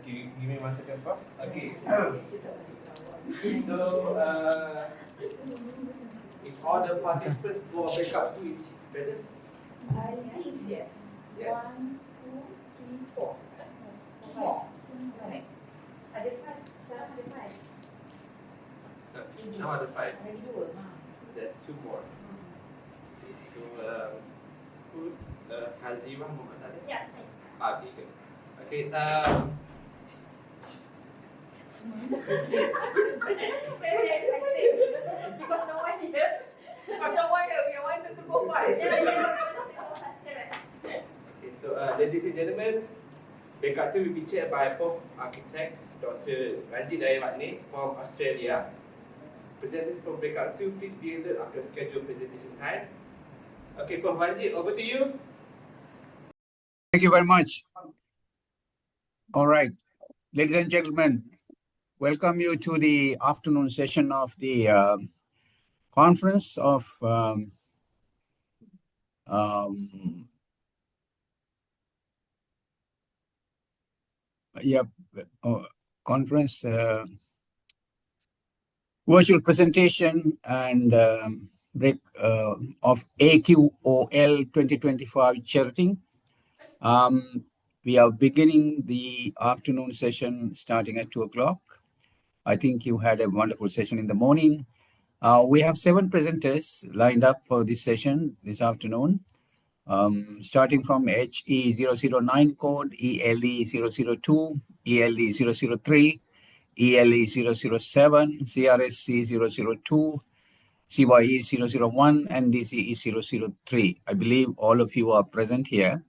give me 1 second, Prof. Okay. So, is all the participants for breakout 2 is present? Yes. Yes. 1, 2, 3, 4. 4. Ada 5. Sekarang ada 5. Now ada 5. Ada 2. There's 2 more. Okay, so, who's Hazirah Muhammad Saleh? Ya, saya. Okay, good. Okay, Very excited because no one here. Because no one here, we wanted to go fast. Okay, so ladies and gentlemen, breakout 2 will be chaired by Prof Architect Dr. Ranjith Dayaratne from Australia. Presenters from breakout 2, please be alert after scheduled presentation time. Okay, Prof Ranjith, over to you. Thank you very much. All right, ladies and gentlemen, welcome you to the afternoon session of the conference of conference virtual presentation and break of AQoL 2025Cherating. We are beginning the afternoon session starting at 2 o'clock. I think you had a wonderful session in the morning. We have 7 presenters lined up for this session this afternoon, starting from HE009 code, ELE002, ELE003, ELE007, CRSC002, CYE001, and DCE003. I believe all of you are present here.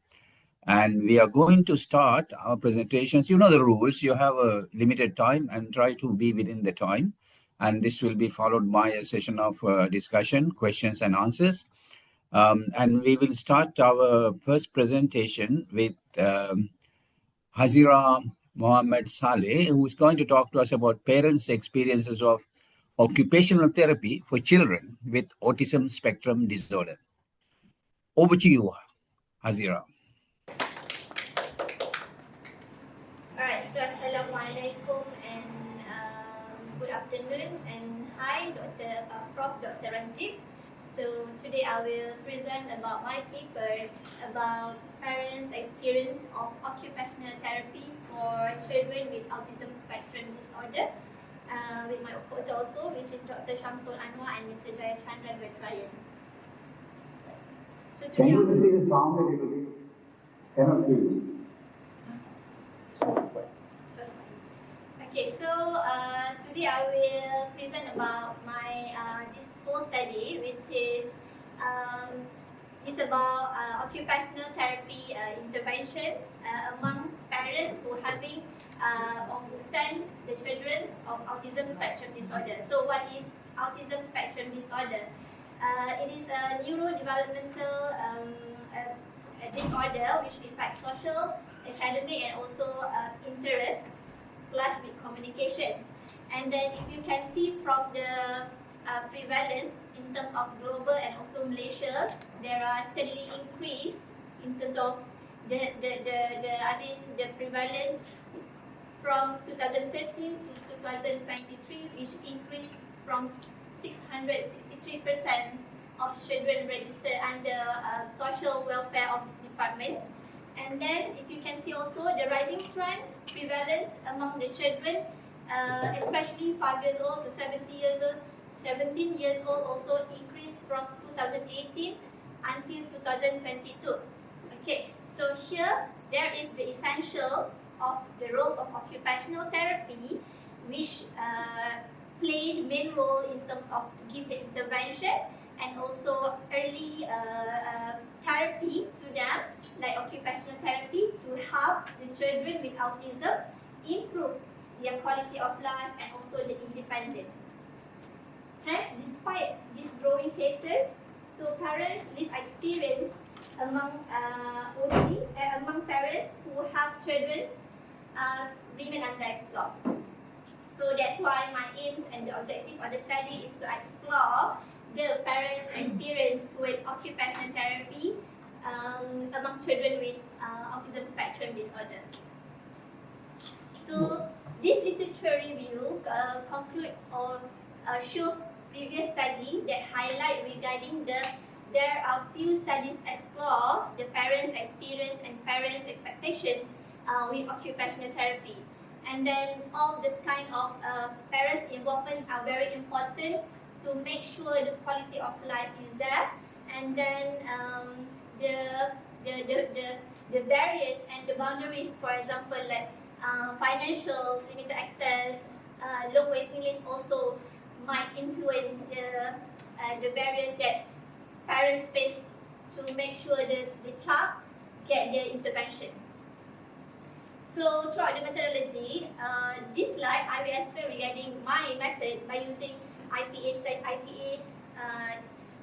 And we are going to start our presentations. You know the rules. You have a limited time and try to be within the time. And this will be followed by a session of discussion, questions and answers. And we will start our first presentation with Hazirah Mohammed Saleh, who is going to talk to us about parents' experiences of occupational therapy for children with autism spectrum disorder. Over to you, Hazirah. Assalamualaikum and good afternoon and hi Prof. Dr. Ranjith. So today I will present about my paper about parents' experience of occupational therapy for children with autism spectrum disorder with my co-author also, which is Dr. Shamsul Anwar and Mr. Jayachandran Vetrayan. So today can you see the sound a little bit? Cannot hear you. Okay, so today I will present about my this post study, which is it's about occupational therapy interventions among parents who having or who send the children of autism spectrum disorder. So what is autism spectrum disorder? It is a neurodevelopmental disorder which affects social, academic, and also interest, plus with communications. And then if you can see from the prevalence in terms of global and also Malaysia, there are steadily increase in terms of the prevalence from 2013 to 2023, which increased from 663% of children registered under social welfare of department. And then if you can see also the rising trend prevalence among the children, especially 5 years old to 17 years old also increased from 2018 until 2022. Okay, so here there is the essential of the role of occupational therapy, which played main role in terms of to give the intervention and also early therapy to them, like occupational therapy, to help the children with autism improve their quality of life and also the independence. Hence, despite these growing cases, so parents live experience among among parents who have children remain underexplored. So that's why my aims and the objective of the study is to explore the parents' experience with occupational therapy among children with autism spectrum disorder. So literature review conclude or shows previous study that highlight regarding there are few studies explore the parents' experience and parents' expectation with occupational therapy. And then all this kind of parents' involvement are very important to make sure the quality of life is there. And then the barriers and the boundaries, for example, like financials, limited access, long waiting list also might influence the barriers that parents face to make sure that the child get the intervention. So throughout the methodology, this slide I will explain regarding my method by using IPA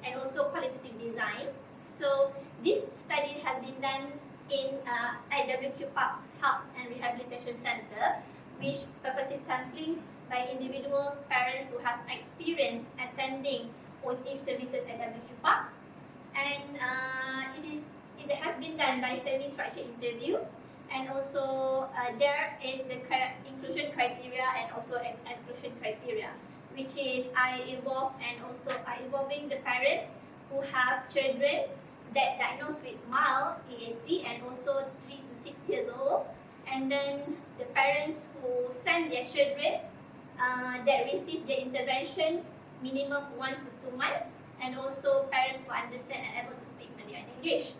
and also qualitative design. So this study has been done in at WQ Park Health and Rehabilitation Center, which purposes sampling by individuals, parents who have experience attending OT services at WQ Park. And it has been done by semi-structured interview, and also there is the inclusion criteria and also exclusion criteria, which is involving the parents who have children that diagnosed with mild ASD and also 3 to 6 years old, and then the parents who send their children that receive the intervention minimum 1 to 2 months, and also parents who understand and able to speak Malay and English.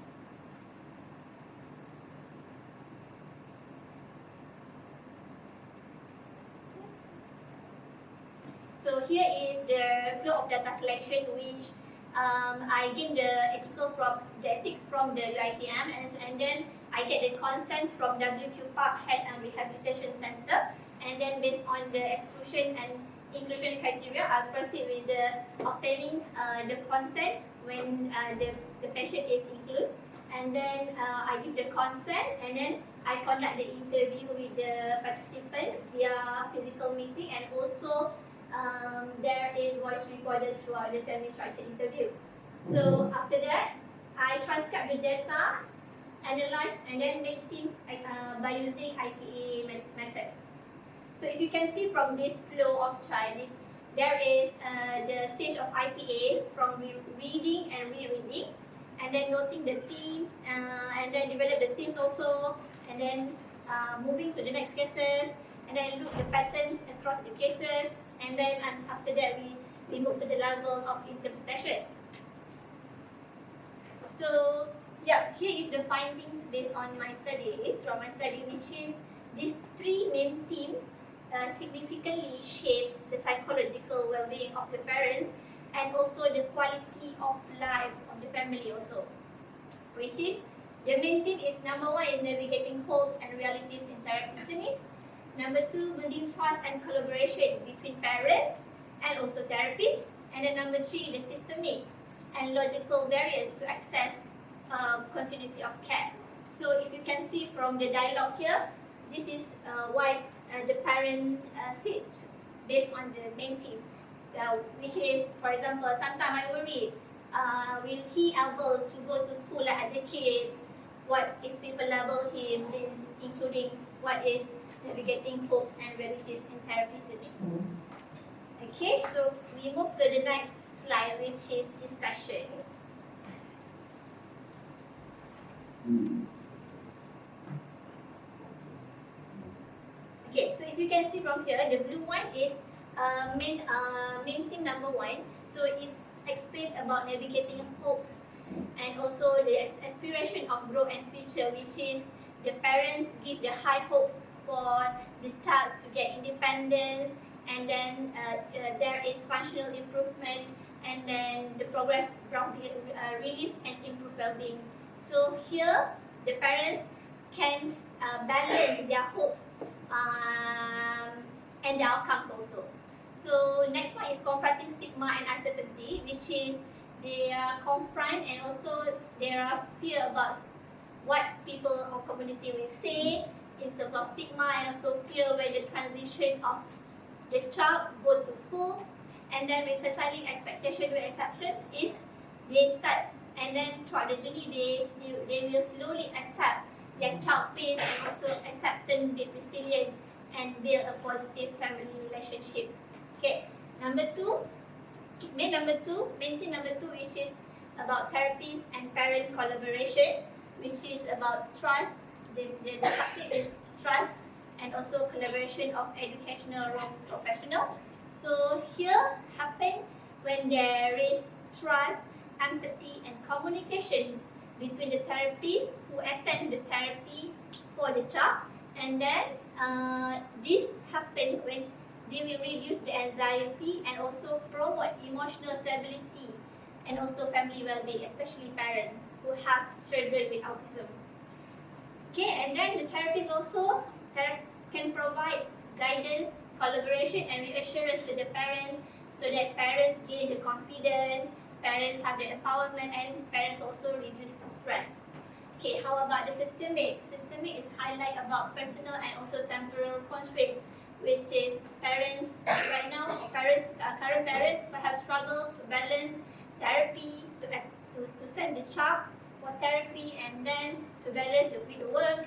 So here is the flow of data collection, which I gain the ethics from the UITM, and then I get the consent from WQ Park Health and Rehabilitation Center, and then based on the exclusion and inclusion criteria, I proceed with the obtaining the consent when the patient is included, and then I give the consent, and then I conduct the interview with the participant via physical meeting, and also there is voice recorded throughout the semi-structured interview. So after that, I transcribe the data, analyze, and then make teams by using IPA method. So if you can see from this flow of slide, there is the stage of IPA from reading and rereading, and then noting the themes, and then develop the themes also, and then moving to the next cases, and then look the patterns across the cases, and then after that we move to the level of interpretation. So yeah, here is the findings based on my study, which is these 3 main themes significantly shape the psychological well-being of the parents and also the quality of life of the family also. Which is, the main theme is number 1 is navigating hopes and realities in therapy journeys. Number 2, building trust and collaboration between parents and also therapists. And then number 3, the systemic and logical barriers to access continuity of care. So if you can see from the dialogue here, this is what the parents sit based on the main theme, which is, for example, sometimes I worry, will he able to go to school like other kids? What if people label him, including what is navigating hopes and realities in therapy journeys. Okay, so we move to the next slide, which is discussion. Okay, so if you can see from here, the blue one is main theme number 1. So it explains about navigating hopes and also the aspiration of growth and future, which is the parents give the high hopes for this child to get independence, and then there is functional improvement, and then the progress from relief and improved well-being. So here, the parents can balance their hopes and the outcomes also. So next one is confronting stigma and uncertainty, which is they are confront and also there are fear about what people or community will say in terms of stigma, and also fear when the transition of the child go to school, and then reconciling expectation with acceptance is they start, and then throughout the journey they will slowly accept their child pace and also acceptance with resilience, and build a positive family relationship. Okay, main number two, which is about therapies and parent collaboration, which is about trust. The topic is trust and also collaboration of educational professional. So here happen when there is trust, empathy, and communication between the therapists who attend the therapy for the child, and then this happen when they will reduce the anxiety and also promote emotional stability and also family well-being, especially parents who have children with autism. Okay, and then the therapist also can provide guidance, collaboration, and reassurance to the parents so that parents gain the confidence, parents have the empowerment, and parents also reduce the stress. Okay, how about the systemic? Systemic is highlight about personal and also temporal constraint, which is parents right now, current parents perhaps struggle to balance therapy, to send the child for therapy, and then to balance with the work,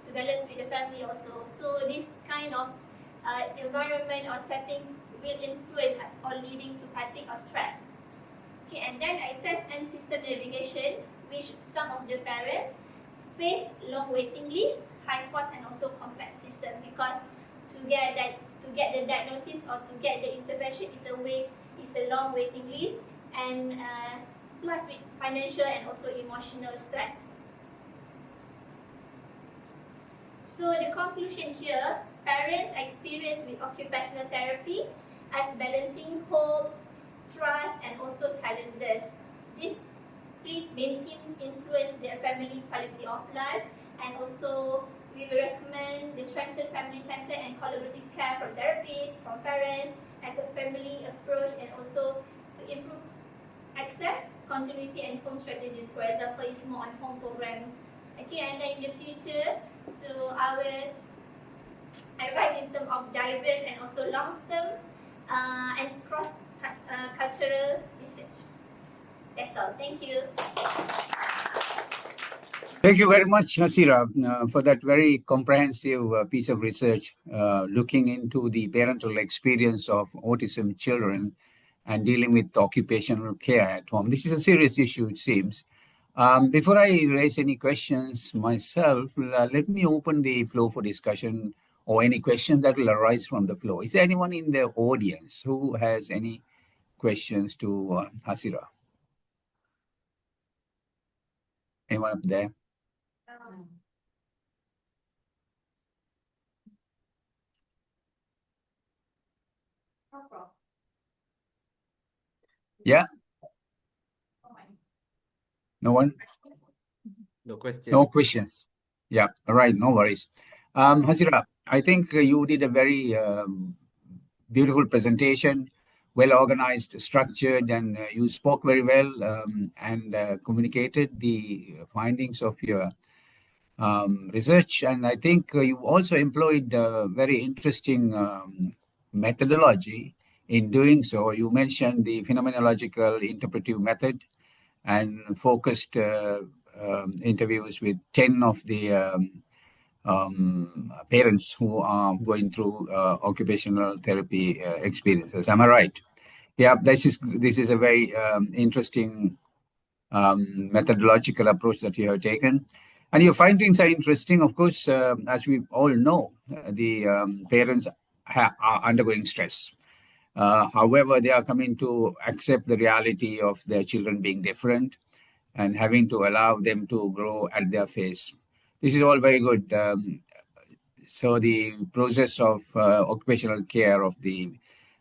to balance with the family also. So this kind of environment or setting will influence or leading to fatigue or stress. Okay, and then access and system navigation, which some of the parents face long waiting lists, high cost, and also complex system, because to get the diagnosis or to get the intervention is a long waiting list, and plus with financial and also emotional stress. So the conclusion here, parents' experience with occupational therapy as balancing hopes, trust, and also challenges. These three main themes influence their family quality of life, and also we will recommend the strengthened family center and collaborative care from therapists, from parents, as a family approach, and also to improve access, continuity, and home strategies. For example, it's more on home program. Okay, and then in the future, so our advice in terms of diverse and also long-term and cross-cultural research. That's all. Thank you. Thank you very much, Hasira, for that very comprehensive piece of research looking into the parental experience of autism children and dealing with occupational care at home. This is a serious issue, it seems. Before I raise any questions myself, let me open the floor for discussion or any questions that will arise from the floor. Is there anyone in the audience who has any questions to Hasira? Anyone up there? Yeah? No one? No question. No questions. Yeah, all right, no worries. Hasira, I think you did a very beautiful presentation, well organized, structured, and you spoke very well and communicated the findings of your research. And I think you also employed very interesting methodology in doing so. You mentioned the phenomenological interpretive method and focused interviews with 10 of the parents who are going through occupational therapy experiences. Am I right? Yeah, this is a very interesting methodological approach that you have taken. And your findings are interesting. Of course, as we all know, the parents are undergoing stress. However, they are coming to accept the reality of their children being different and having to allow them to grow at their pace. This is all very good. So the process of occupational care of the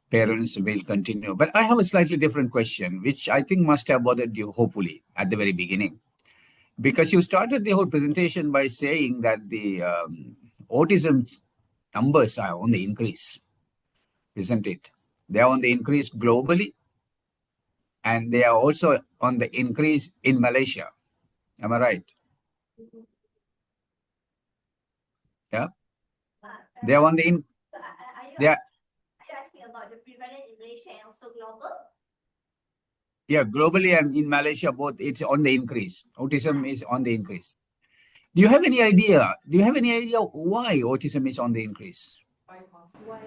parents will continue. But I have a slightly different question, which I think must have bothered you, hopefully, at the very beginning. Because you started the whole presentation by saying that the autism numbers are on the increase, isn't it? They are on the increase globally, and they are also on the increase in Malaysia. Am I right? Yeah. They are on the they are. Are you asking about the prevalence in Malaysia and also global? Yeah, globally and in Malaysia, both it's on the increase. Autism is on the increase. Do you have any idea? Do you have any idea why autism is on the increase? What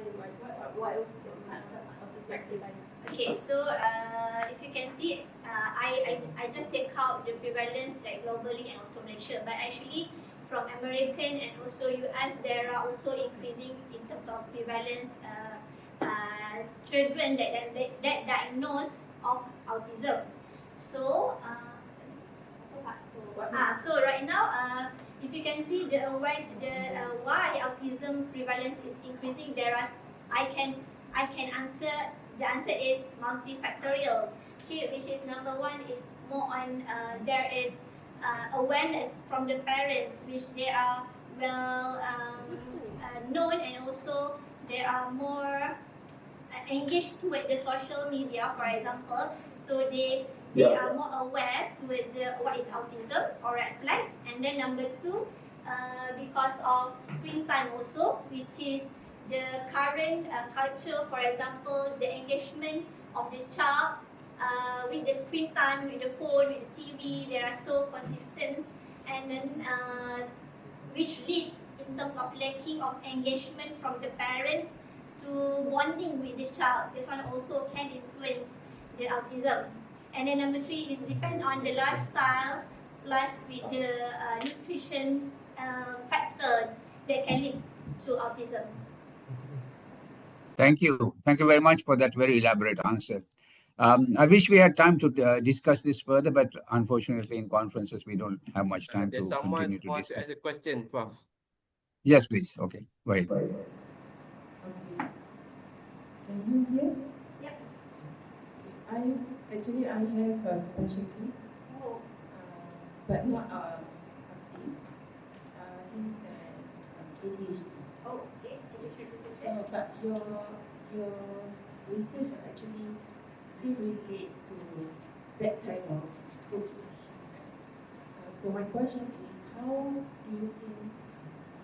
Okay, so if you can see, I just take out the prevalence like globally and also Malaysia, but actually from American and also US, there are also increasing in terms of prevalence children that diagnosed of autism. So, so right now, if you can see why autism prevalence is increasing, I can answer. The answer is multifactorial. Okay, which is number one is more on there is awareness from the parents, which they are well known, and also they are more engaged with the social media, for example. So they are more aware towards what is autism or red flags. And then number two, because of screen time also, which is the current culture, for example, the engagement of the child with the screen time, with the phone, with the TV, they are so consistent, and then which lead in terms of lacking of engagement from the parents to bonding with the child. This one also can influence the autism. And then number three is depend on the lifestyle plus with the nutrition factor that can lead to autism. Thank you. Thank you very much for that very elaborate answer. I wish we had time to discuss this further, but unfortunately in conferences we don't have much time to continue to discuss. There's someone who wants to ask a question, Prof. Yes, please. Okay, go ahead. Okay. Can you hear? Yep. I have a specialty, but not autism. He's an ADHD. Oh, okay. So, but your research actually still relate to that kind of research. So my question is, how do you think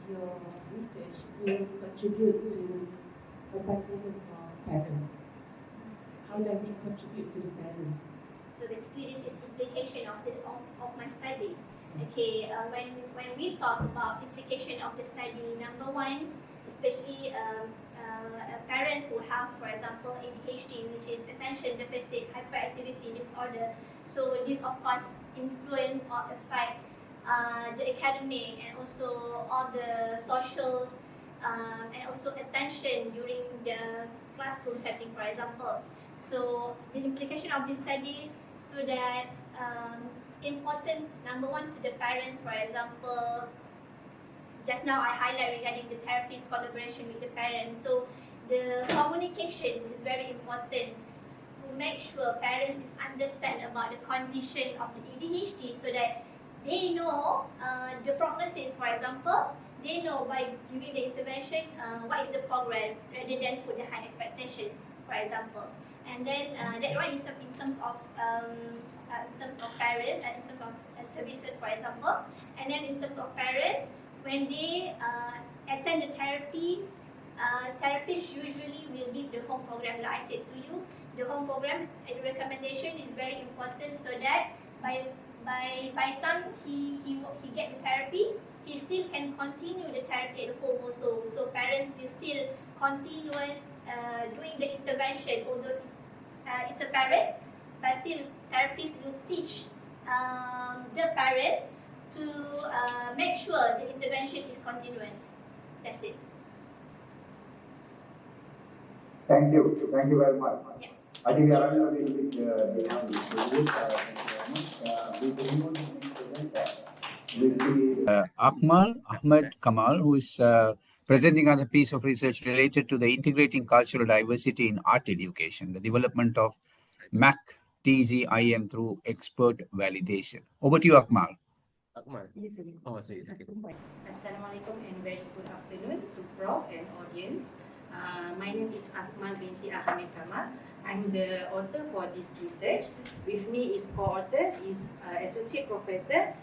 your research will contribute to autism for parents? How does it contribute to the parents? So basically, this is implication of my study. Okay, when we talk about implication of the study, number one, especially parents who have, for example, ADHD, which is attention deficit hyperactivity disorder. So this of course influence or affect the academic and also all the socials and also attention during the classroom setting, for example. So the implication of this study, so that important, number one, to the parents, for example, just now I highlight regarding the therapist collaboration with the parents. So the communication is very important to make sure parents understand about the condition of the ADHD, so that they know the prognosis, for example. They know by giving the intervention what is the progress, rather than put the high expectation, for example. And then that one is in terms of parents and in terms of services, for example. And then in terms of parents, when they attend the therapy, therapists usually will give the home program. Like I said to you, the home program recommendation is very important, so that by time he get the therapy, he still can continue the therapy at home also. So parents will still continuous doing the intervention, although it's a parent, but still therapists will teach the parents to make sure the intervention is continuous. That's it. Thank you. Thank you very much. Yeah. I think we are running a little bit behind the schedule. Thank you very much. Akmal Ahmed Kamal, who is presenting on a piece of research related to the integrating cultural diversity in art education, the development of MAC TZIM through expert validation. Over to you, Akmal. Akmal. Yes, sir. Oh, sorry. Okay. Assalamualaikum and very good afternoon to Prof and audience. My name is Akmal binti Ahmed Kamal. I'm the author for this research. With me is co-author is Associate Professor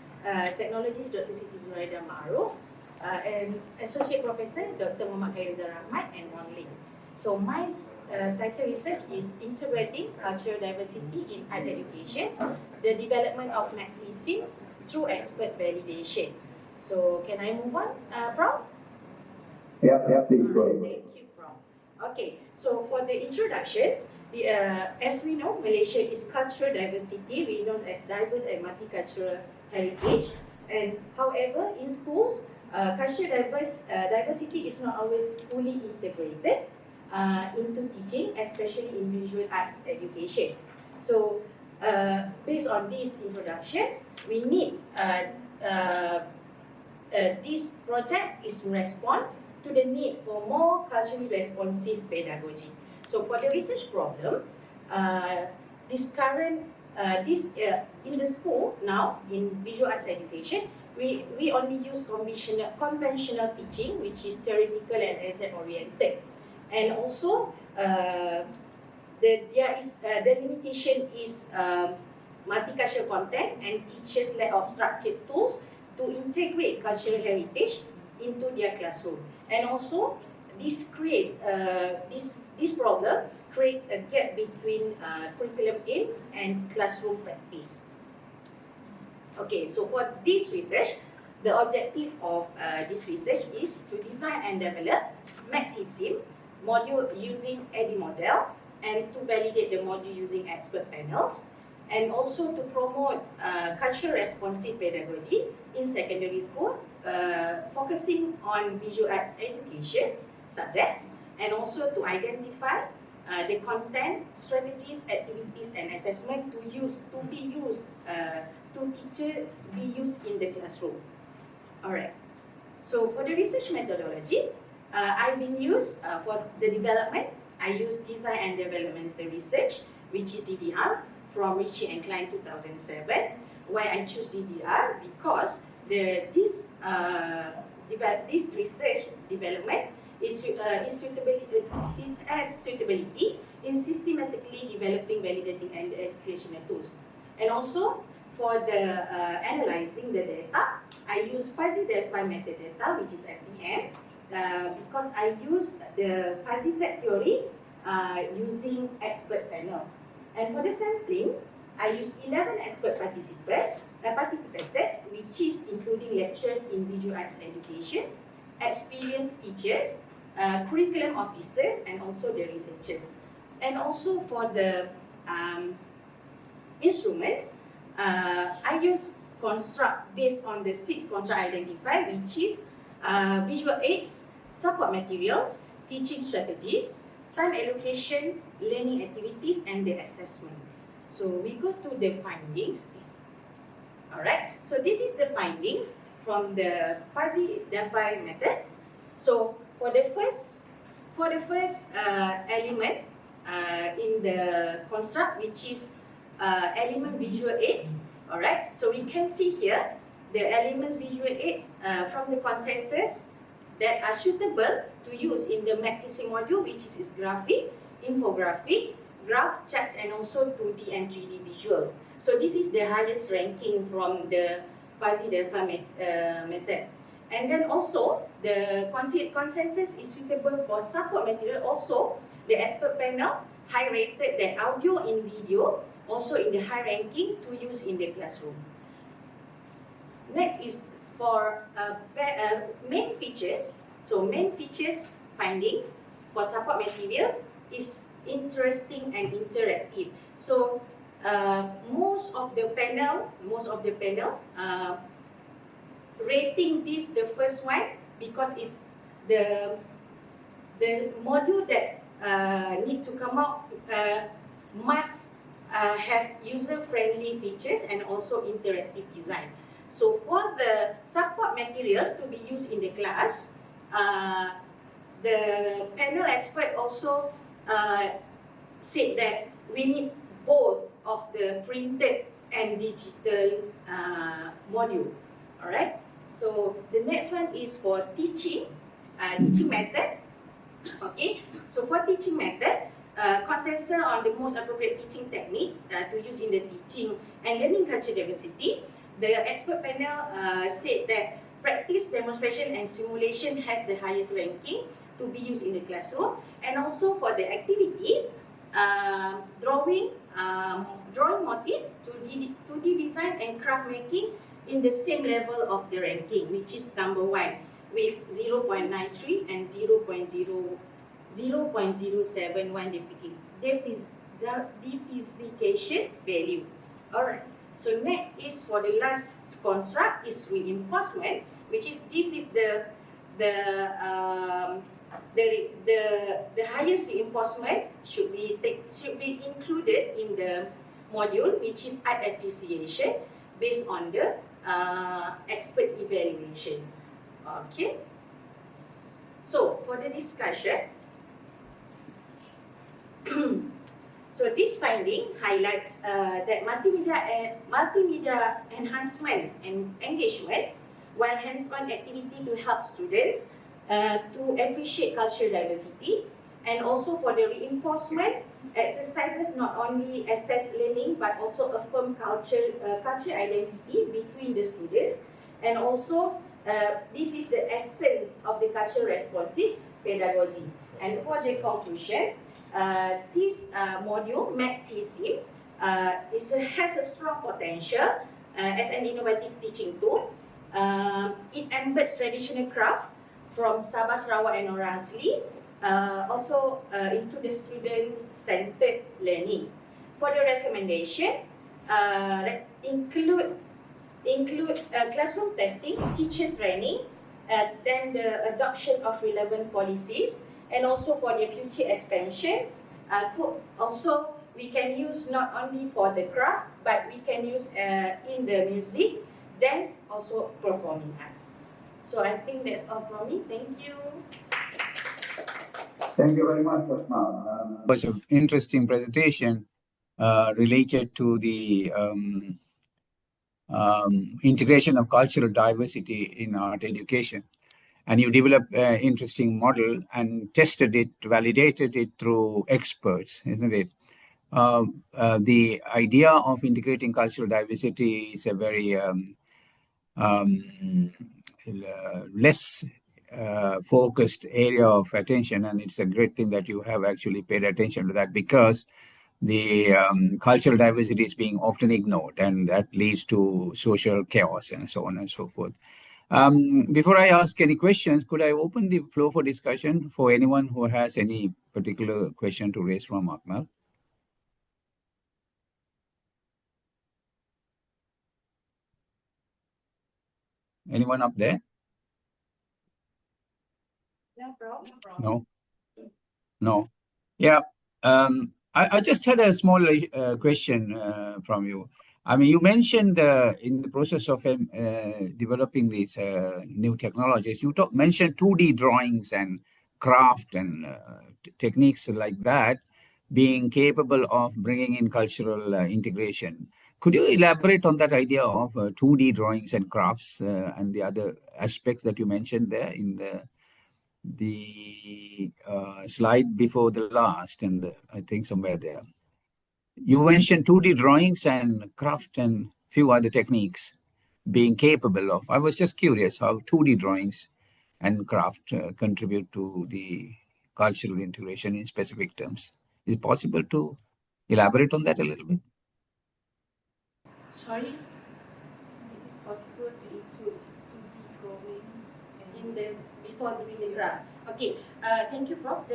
Technology Dr. Siti Zuraida Ma'ruf and Associate Professor Dr. Muhammad Khairizal Rahmat and Wang Ling. So my title research is Integrating Cultural Diversity in Art Education, the development of MAC-TZIM through expert validation. So can I move on, Prof? Yeah, please go ahead. Thank you, Prof. Okay, so for the introduction, as we know, Malaysia is cultural diversity, renowned as diverse and multicultural heritage. And however, in schools, cultural diversity is not always fully integrated into teaching, especially in visual arts education. So, based on this introduction, we need this project is to respond to the need for more culturally responsive pedagogy. So for the research problem, in the school now in visual arts education, we only use conventional teaching, which is theoretical and exam oriented, and also the limitation is multicultural content and teachers lack of structured tools to integrate cultural heritage into their classroom. And also, this creates this problem creates a gap between curriculum aims and classroom practice. Okay, so for this research, the objective of this research is to design and develop MATISIM module using AD model and to validate the module using expert panels, and also to promote cultural responsive pedagogy in secondary school, focusing on visual arts education subjects, and also to identify the content, strategies, activities, and assessment to be used in the classroom. Alright. So for the research methodology, I've been used for the development. I use design and developmental research, which is DDR, from Ritchie and Klein 2007. Why I choose DDR? Because this research development has suitability in systematically developing, validating, and educational tools. And also for the analyzing the data, I use fuzzy delphi method data, which is FDM, because I use the fuzzy set theory using expert panels. And for the sampling, I use 11 expert participated, which is including lecturers in visual arts education, experienced teachers, curriculum officers, and also the researchers. And also for the instruments, I use construct based on the 6 construct identified, which is visual aids, support materials, teaching strategies, time allocation, learning activities, and the assessment. So we go to the findings. Alright, so this is the findings from the fuzzy delphi methods. So for the first element in the construct, which is element visual aids. Alright, so we can see here the elements visual aids from the consensus that are suitable to use in the MATISIM module, which is graphic, infographic, graph, charts, and also 2D and 3D visuals. So this is the highest ranking from the fuzzy delphi method. And then also, the consensus is suitable for support material. Also, the expert panel high rated that audio and video, also in the high ranking to use in the classroom. Next is for main features. So main features findings for support materials is interesting and interactive. So most of the panels rating this the first one because it's the module that need to come out must have user-friendly features and also interactive design. So for the support materials to be used in the class, the panel expert also said that we need both of the printed and digital module. Alright, so the next one is for teaching method. Okay, so for teaching method, consensus on the most appropriate teaching techniques to use in the teaching and learning culture diversity. The expert panel said that practice, demonstration, and simulation has the highest ranking to be used in the classroom. And also for the activities, drawing motif, 2D design, and craft making in the same level of the ranking, which is number 1 with 0.93 and 0.001 0.071 diffusion value. Alright, so next is for the last construct is reinforcement, which is this is the highest reinforcement should be included in the module, which is art appreciation based on the expert evaluation. Okay. So for the discussion, so this finding highlights that multimedia enhancement and engagement, while hands-on activity to help students to appreciate cultural diversity, and also for the reinforcement, exercises not only assess learning but also affirm culture identity between the students, and also this is the essence of the cultural responsive pedagogy. And for the conclusion, this module, MAC-TSIM, has a strong potential as an innovative teaching tool. It embeds traditional craft from Sabah, Sarawak and Orang Asli, also into the student-centered learning. For the recommendation, include classroom testing, teacher training, then the adoption of relevant policies, and also for the future expansion. Also, we can use not only for the craft, but we can use in the music, dance, also performing arts. So I think that's all from me. Thank you. Thank you very much, Asma. It was an interesting presentation related to the integration of cultural diversity in art education. And you developed an interesting model and tested it, validated it through experts, isn't it? The idea of integrating cultural diversity is a very less focused area of attention, and it's a great thing that you have actually paid attention to that, because the cultural diversity is being often ignored, and that leads to social chaos and so on and so forth. Before I ask any questions, could I open the floor for discussion for anyone who has any particular question to raise from Akmal? Anyone up there? No? No. Yeah. I just had a small question from you. I mean, you mentioned in the process of developing these new technologies, you mentioned 2D drawings and craft and techniques like that being capable of bringing in cultural integration. Could you elaborate on that idea of 2D drawings and crafts and the other aspects that you mentioned there in the slide before the last, and I think somewhere there? You mentioned 2D drawings and craft and few other techniques being capable of. I was just curious how 2D drawings and craft contribute to the cultural integration in specific terms. Is it possible to elaborate on that a little bit? Sorry? Is it possible to include 2D drawing In the before doing the graph. Okay, thank you, Prof.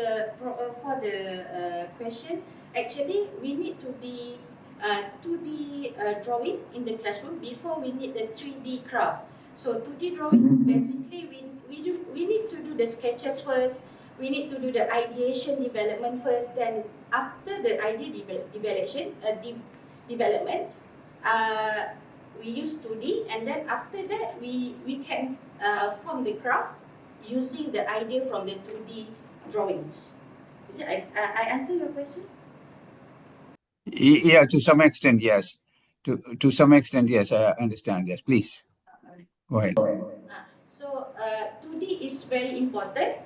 For the questions, actually we need 2D drawing in the classroom before we need the 3D craft. So 2D drawing, basically we need to do the sketches first. We need to do the ideation development first. Then after the idea development, we use 2D, and then after that we can form the craft using the idea from the 2D drawings. Is it I answer your question? Yeah, to some extent, yes. To some extent, yes, I understand. Yes, please. Go ahead. So 2D is very important.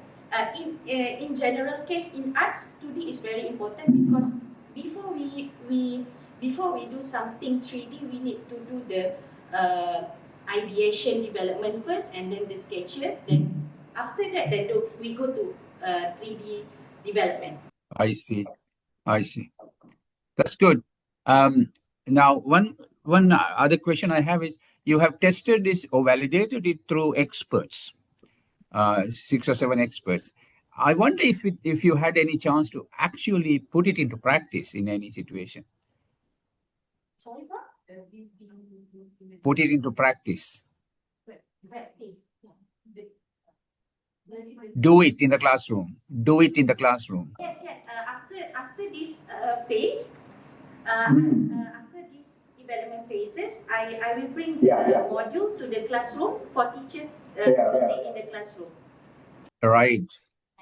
In general case, in arts, 2D is very important because before we do something 3D, we need to do the ideation development first, and then the sketches. Then after that, then we go to 3D development. I see. That's good. Now, one other question I have is, you have tested this or validated it through experts, 6 or 7 experts. I wonder if you had any chance to actually put it into practice in any situation. Sorry, Prof? Put it into practice. Practice. Do it in the classroom. Do it in the classroom. Yes, yes. After this phase, after these development phases, I will bring the module to the classroom for teachers to see in the classroom. Right.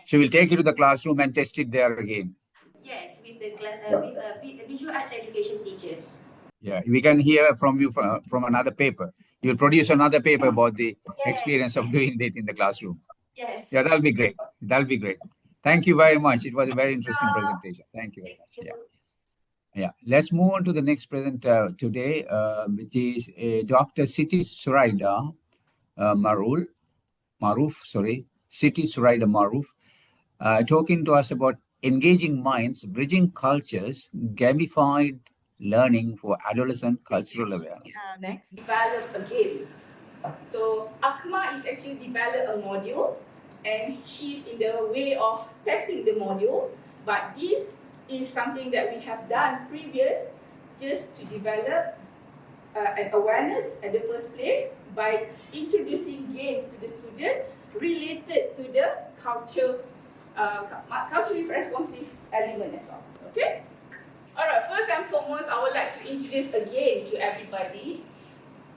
So we'll take you to the classroom and test it there again. Yes, with the visual arts education teachers. Yeah, we can hear from you from another paper. You'll produce another paper about the experience of doing that in the classroom. Yes. Yeah, that'll be great. That'll be great. Thank you very much. It was a very interesting presentation. Thank you very much. Yeah. Yeah. Let's move on to the next presenter today, which is Dr. Siti Suraida Maruf, Siti Suraida Maruf, talking to us about engaging minds, bridging cultures, gamified learning for adolescent cultural awareness. Next. Develop a game. So Akma is actually developed a module, and she's in the way of testing the module. But this is something that we have done previous, just to develop an awareness at the first place by introducing game to the student related to the culturally responsive element as well. Okay. Alright, first and foremost, I would like to introduce again to everybody.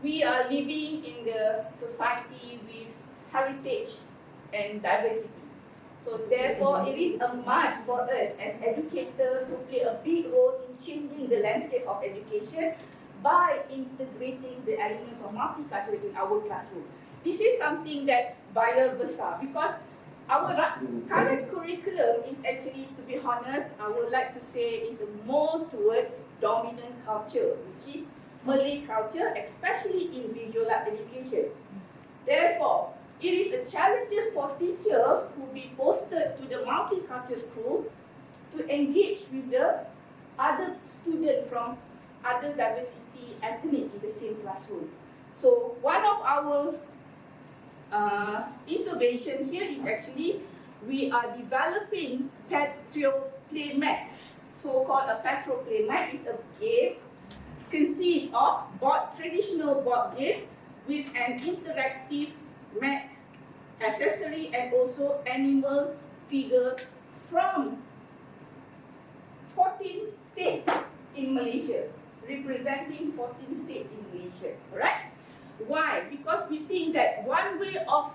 We are living in the society with heritage and diversity. So therefore, it is a must for us as educators to play a big role in changing the landscape of education by integrating the elements of multicultural in our classroom. This is something that vital versa, because our current curriculum is actually, to be honest, I would like to say is more towards dominant culture, which is Malay culture, especially in visual art education. Therefore, it is a challenge for teachers who be posted to the multicultural school to engage with the other students from other diversity ethnic in the same classroom. So one of our intervention here is actually we are developing Petro Playmat. So-called a Petro Playmat is a game consists of traditional board game with an interactive mat accessory and also animal figure from 14 states in Malaysia, representing 14 states in Malaysia, alright? Why? Because we think that one way of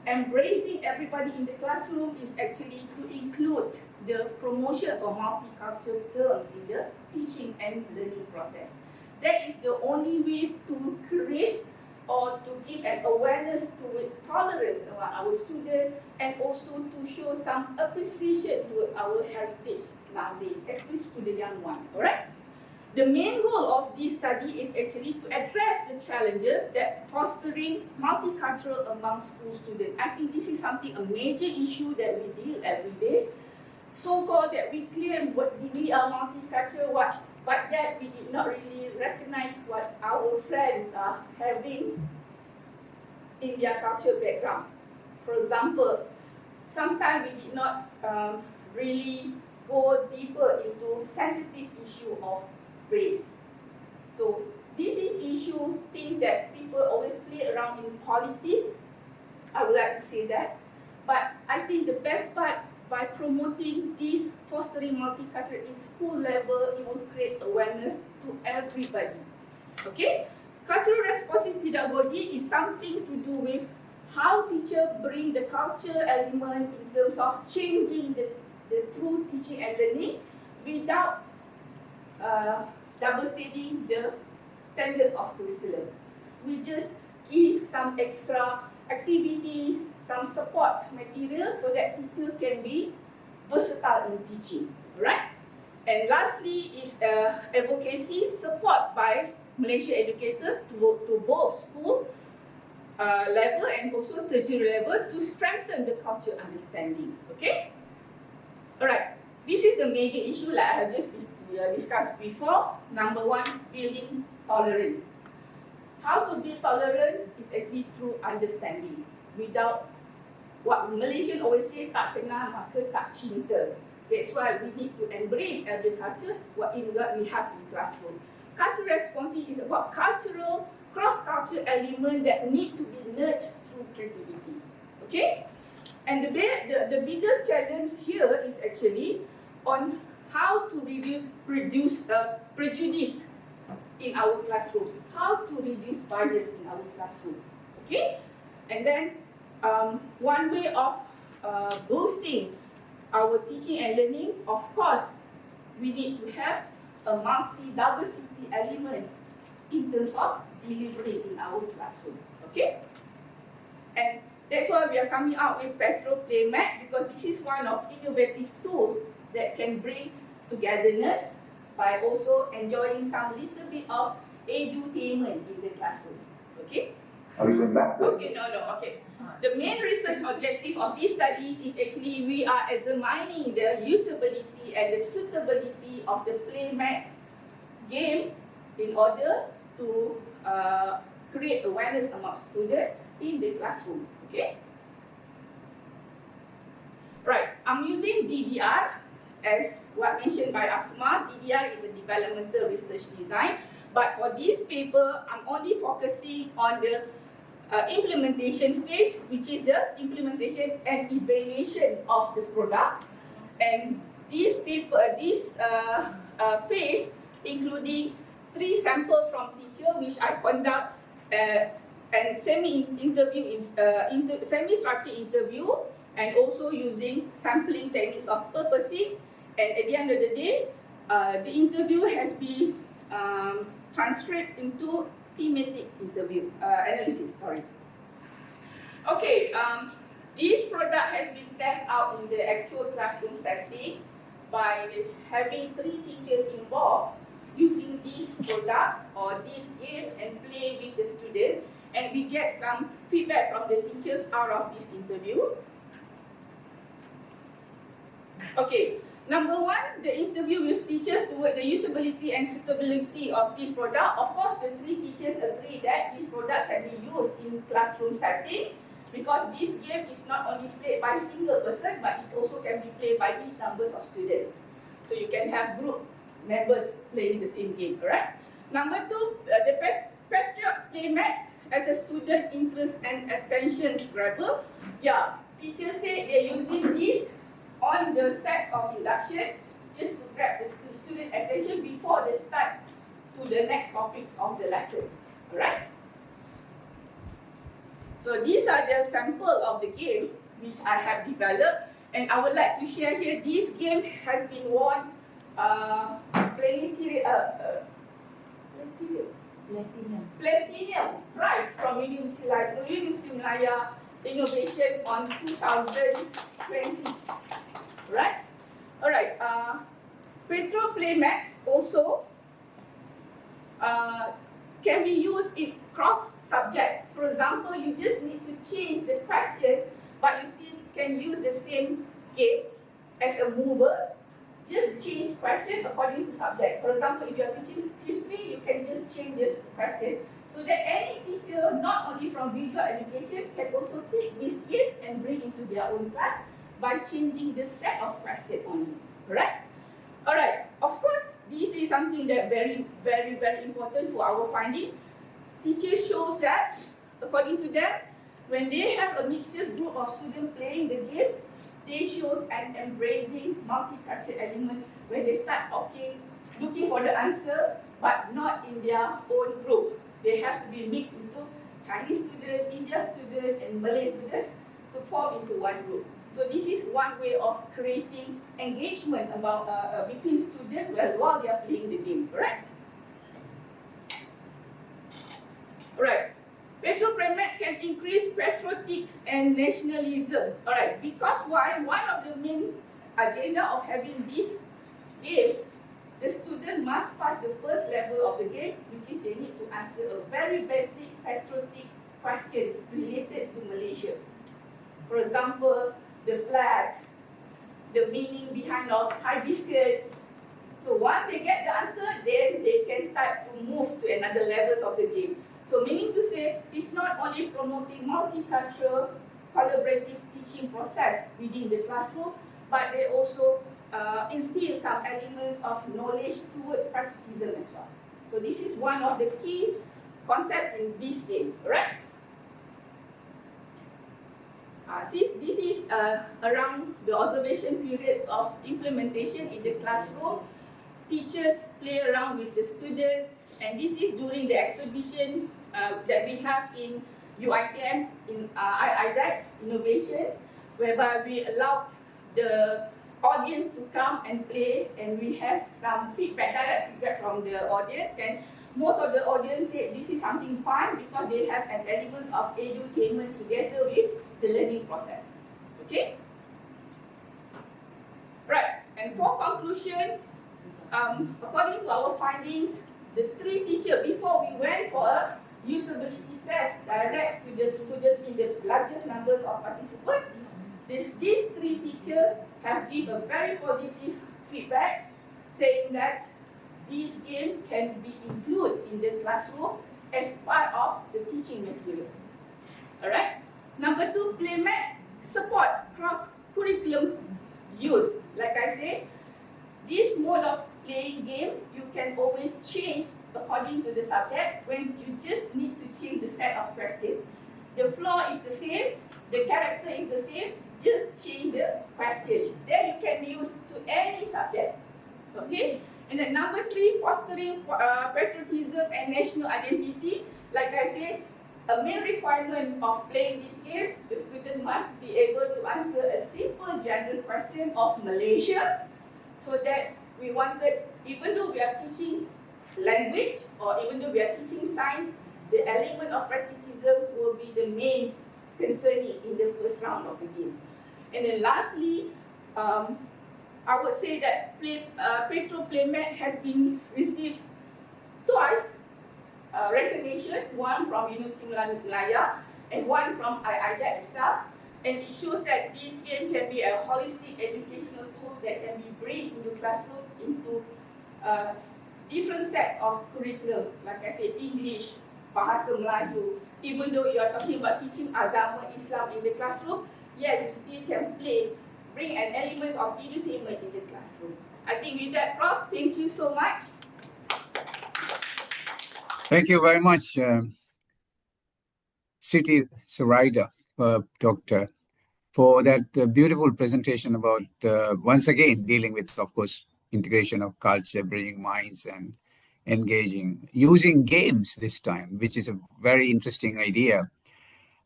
embracing everybody in the classroom is actually to include the promotion of multicultural terms in the teaching and learning process. That is the only way to create or to give an awareness to tolerance among our students, and also to show some appreciation towards our heritage nowadays, especially to the young one, alright? The main goal of this study is actually to address the challenges that fostering multicultural among school students. I think this is something, a major issue that we deal every day. So-called that we claim what we are multicultural, but yet we did not really recognize what our friends are having in their cultural background. For example, sometimes we did not really go deeper into sensitive issue of race. So this is issues, things that people always play around in politics. I would like to say that. But I think the best part, by promoting this fostering multicultural in school level, it will create awareness to everybody. Okay? Cultural responsive pedagogy is something to do with how teachers bring the culture element in terms of changing the true teaching and learning without double-stating the standards of curriculum. We just give some extra activity, some support material so that teacher can be versatile in teaching, right? And lastly is advocacy support by Malaysia educators to both school level and also tertiary level to strengthen the culture understanding, okay? Alright, this is the major issue like I have just discussed before. Number one, building tolerance. How to build tolerance is actually through understanding without what Malaysian always say, tak kenal maka tak cinta. That's why we need to embrace every culture what we have in classroom. Cultural responsibility is about cultural, cross-cultural element that need to be nurtured through creativity. Okay? And the biggest challenge here is actually on how to reduce prejudice in our classroom. How to reduce bias in our classroom. Okay? And then one way of boosting our teaching and learning, of course, we need to have a multi-diversity element in terms of delivery in our classroom. Okay? And that's why we are coming out with Petro Playmat, because this is one of innovative tools that can bring togetherness by also enjoying some little bit of edutainment in the classroom. Okay? Are we going back? Okay, no, okay. The main research objective of these studies is actually we are examining the usability and the suitability of the playmat game in order to create awareness among students in the classroom. Okay? Right, I'm using DDR as what mentioned by Akmal. DDR is a developmental research design, but for this paper, I'm only focusing on the implementation phase, which is the implementation and evaluation of the product. And this phase, including 3 samples from teacher, which I conduct and semi-structured interview, and also using sampling techniques of purposing. And at the end of the day, the interview has been transcribed into thematic interview analysis. Sorry. Okay. This product has been tested out in the actual classroom setting by having 3 teachers involved using this product or this game and play with the student, and we get some feedback from the teachers out of this interview. Okay. Number 1, the interview with teachers toward the usability and suitability of this product. Of course, the 3 teachers agree that this product can be used in classroom setting, because this game is not only played by single person, but it also can be played by big numbers of students. So you can have group members playing the same game, alright? Number 2, the Patriot Playmats as a student interest and attention grabber. Yeah, teachers say they're using this on the set of induction just to grab the student attention before they start to the next topics of the lesson. Alright? So these are the sample of the game which I have developed, and I would like to share here. This game has been won Platinum prize from University Malaya Innovation on 2020. Right? Alright. Petro Playmats also can be used in cross-subject. For example, you just need to change the question, but you still can use the same game as a mover. Just change question according to subject. For example, if you are teaching history, you can just change this question, so that any teacher, not only from visual education, can also take this game and bring into their own class by changing the set of questions only. Alright? Alright, of course, this is something that very important for our finding. Teachers shows that, according to them, when they have a mixed group of students playing the game, they show an embracing multicultural element when they start talking, looking for the answer, but not in their own group. They have to be mixed into Chinese student, Indian student, and Malay student to form into one group. So this is one way of creating engagement about between students while they are playing the game, correct? Alright. Petro-Playmat can increase patriotics and nationalism. Alright, because why? One of the main agenda of having this game, the student must pass the first level of the game, which is they need to answer a very basic patriotic question related to Malaysia. For example, the flag, the meaning behind of hibiscus. So once they get the answer, then they can start to move to another levels of the game. So meaning to say, it's not only promoting multicultural collaborative teaching process within the classroom, but they also instill some elements of knowledge toward practicism as well. So this is one of the key concepts in this game, right? Since this is around the observation periods of implementation in the classroom, teachers play around with the students, and this is during the exhibition that we have in UITM, in IDAC Innovations, whereby we allowed the audience to come and play, and we have some feedback, direct feedback from the audience, and most of the audience said this is something fun because they have an element of edutainment together with the learning process. Okay? Right, and for conclusion, according to our findings, the three teachers, before we went for a usability test direct to the student in the largest numbers of participants, these three teachers have given a very positive feedback, saying that this game can be included in the classroom as part of the teaching material. Alright? Number two, playmat support cross-curriculum use. Like I said, this mode of playing game, you can always change according to the subject when you just need to change the set of questions. The floor is the same, the character is the same, just change the question. Then you can use to any subject. Okay? And then number three, fostering patriotism and national identity. Like I said, a main requirement of playing this game, the student must be able to answer a simple general question of Malaysia, so that we wanted, even though we are teaching language or even though we are teaching science, the element of practicism will be the main concerning in the first round of the game. And then lastly, I would say that Petro Playmat has been received twice recognition, one from University Malaya and one from IDAC itself. And it shows that this game can be a holistic educational tool that can be bring into classroom into different sets of curriculum. Like I said, English, Bahasa Melayu. Even though you are talking about teaching agama Islam in the classroom, yes, you still can bring an element of edutainment in the classroom. I think with that, Prof, thank you so much. Thank you very much, Siti Saraida, Doctor, for that beautiful presentation about, once again, dealing with, of course, integration of culture, bringing minds and engaging, using games this time, which is a very interesting idea.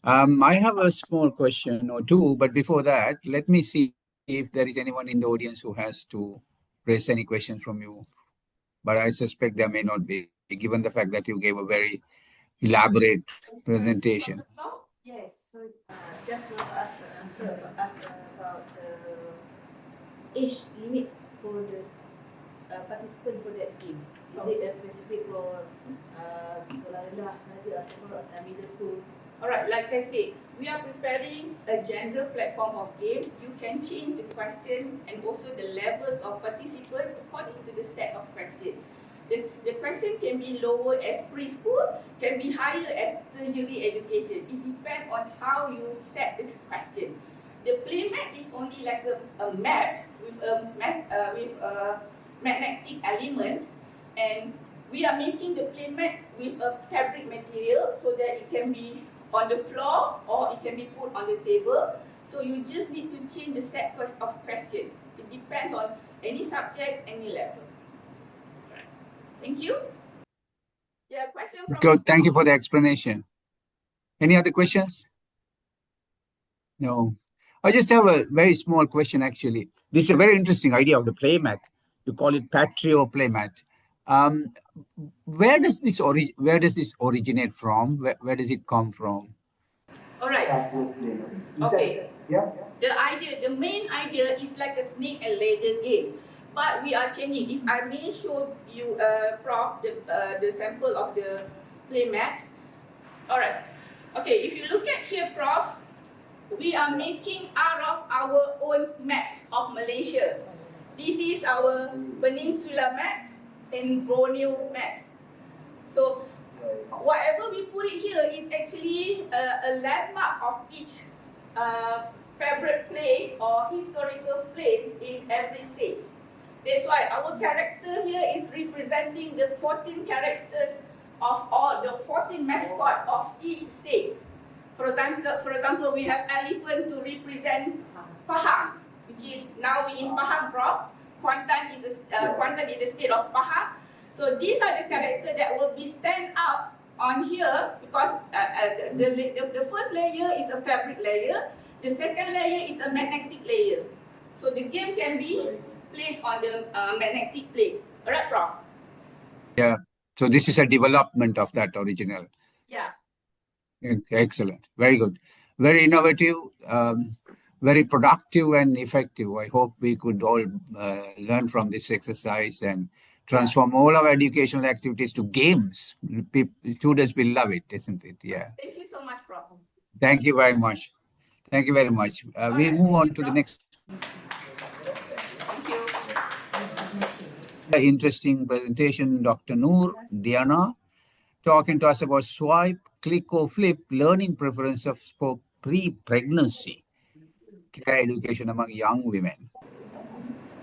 I have a small question or two, but before that, let me see if there is anyone in the audience who has to raise any questions from you. But I suspect there may not be, given the fact that you gave a very elaborate presentation. Yes, so just want to answer about the age limits for the participant for that games. Is it specific for sekolah rendah sahaja atau middle school? Alright, like I said, we are preparing a general platform of game. You can change the question and also the levels of participant according to the set of questions. The question can be lower as preschool, can be higher as tertiary education. It depends on how you set the question. The playmat is only like a map with magnetic elements, and we are making the playmat with a fabric material so that it can be on the floor or it can be put on the table. So you just need to change the set of question. It depends on any subject, any level. Thank you. Yeah, question from... Good. Thank you for the explanation. Any other questions? No. I just have a very small question, actually. This is a very interesting idea of the playmat. You call it Patrio playmat. Where does this originate from? Where does it come from? All right. Okay. Yeah. The main idea is like a snake and ladder game, but we are changing. If I may show you, Prof, the sample of the playmats. All right. Okay. If you look at here, Prof, we are making out of our own map of Malaysia. This is our peninsula map and Borneo map. So whatever we put it here is actually a landmark of each favorite place or historical place in every state. That's why our character here is representing the 14 characters of all the 14 mascot of each state. For example, we have elephant to represent Pahang, which is now we in Pahang, Prof. Kuantan is the state of Pahang. So these are the characters that will be stand out on here because the first layer is a fabric layer, the second layer is a magnetic layer. So the game can be placed on the magnetic place. Alright, Prof? Yeah. So this is a development of that original. Yeah. Excellent. Very good. Very innovative, very productive and effective. I hope we could all learn from this exercise and transform all our educational activities to games. Students will love it, isn't it? Yeah. Thank you so much, Prof. Thank you very much. Thank you very much. We'll move on to the next. Thank you. Interesting presentation, Dr. Noor Diana, talking to us about swipe, click or flip learning preferences for pre-pregnancy care education among young women.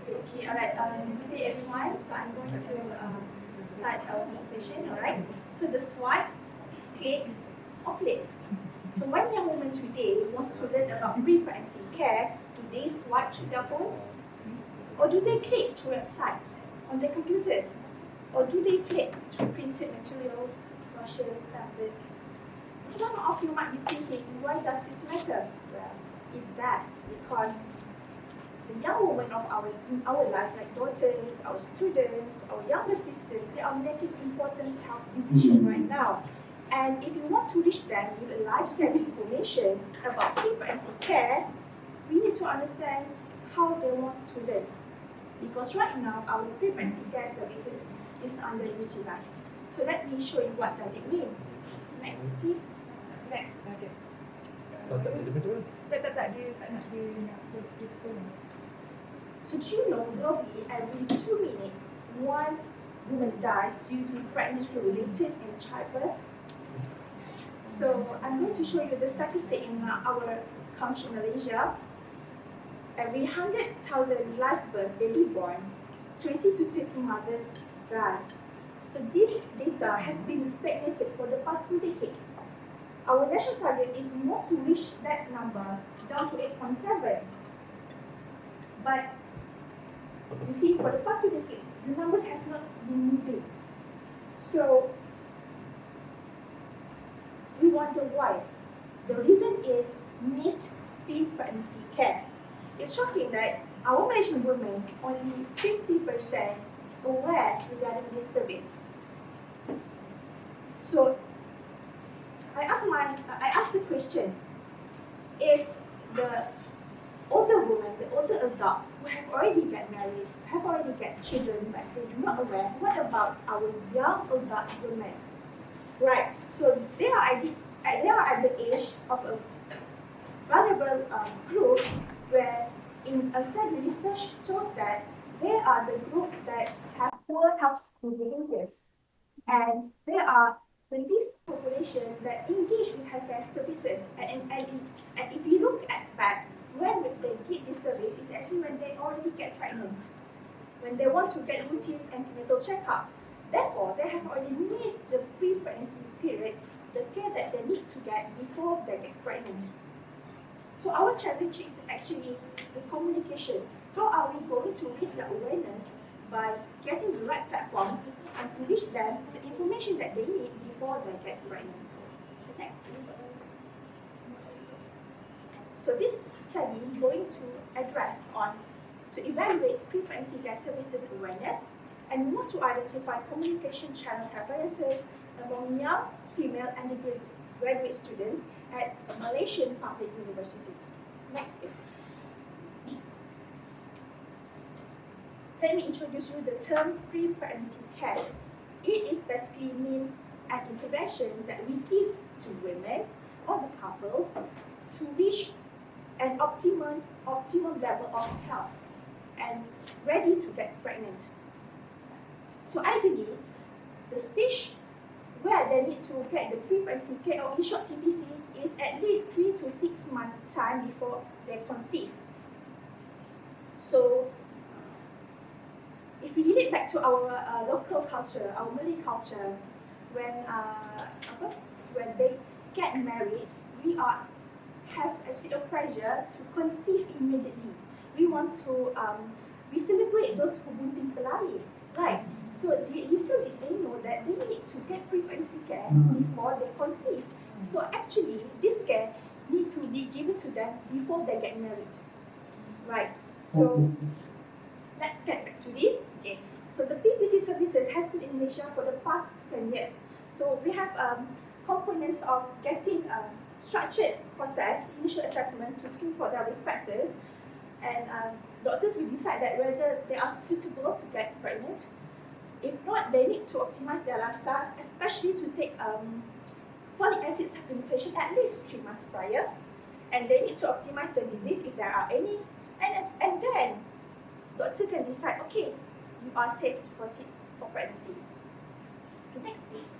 Okay, alright, good day everyone. So I'm going to start our presentation, alright? So the swipe, click or flip. So when young women today wants to learn about pre-pregnancy care, do they swipe through their phones? Or do they click through websites on their computers? Or do they flip through printed materials, brochures, pamphlets? So some of you might be thinking, why does this matter? Well, it does, because the young women in our lives, like daughters, our students, our younger sisters, they are making important health decisions right now. And if you want to reach them with a life-saving information about pre-pregnancy care, we need to understand how they want to learn. Because right now, our pre-pregnancy care services is underutilized. So let me show you what does it mean. Next, please. Next. So do you know globally every 2 minutes, one woman dies due to pregnancy-related and childbirth? So I'm going to show you the statistic in our country, Malaysia. Every 100,000 live birth baby born, 20 to 30 mothers die. So this data has been stagnated for the past 2 decades. Our national target is not to reach that number down to 8.7. But you see, for the past 2 decades, the numbers has not been moving. So we wonder why. The reason is missed pre-pregnancy care. It's shocking that our Malaysian women only 50% aware regarding this service. So I asked the question, if the older women, the older adults who have already got married, have already got children, but they do not aware, what about our young adult women? Right, so they are at the age of a vulnerable group where in a study research shows that they are the group that have poor health behaviors. And they are the least population that engage with healthcare services. And if you look at back, when they get this service, it's actually when they already get pregnant, when they want to get routine antenatal checkup. Therefore, they have already missed the pre-pregnancy period, the care that they need to get before they get pregnant. So our challenge is actually the communication. How are we going to raise the awareness by getting the right platform and to reach them the information that they need before they get pregnant? So next, please. So this study is going to address to evaluate pre-pregnancy care services awareness and we want to identify communication channel preferences among young female undergraduate students at a Malaysian public university. Next, please. Let me introduce you the term pre-pregnancy care. It is basically means an intervention that we give to women or the couples to reach an optimum level of health and ready to get pregnant. So I believe the stage where they need to get the pre-pregnancy care, or in short PPC, is at least 3 to 6 months time before they conceive. So if we relate back to our local culture, our Malay culture, when they get married, we have actually a pressure to conceive immediately. We want to we celebrate those who bunting pelari, right? So little did they know that they need to get pre-pregnancy care before they conceive. So actually, this care need to be given to them before they get married, right? So let's get back to this. Okay. So the PPC services has been in Malaysia for the past 10 years. So we have components of getting a structured process, initial assessment to screen for their risk factors, and doctors will decide that whether they are suitable to get pregnant. If not, they need to optimize their lifestyle, especially to take folic acid supplementation at least 3 months prior, and they need to optimize the disease if there are any, and then doctor can decide, okay, you are safe to proceed for pregnancy. Okay, next please.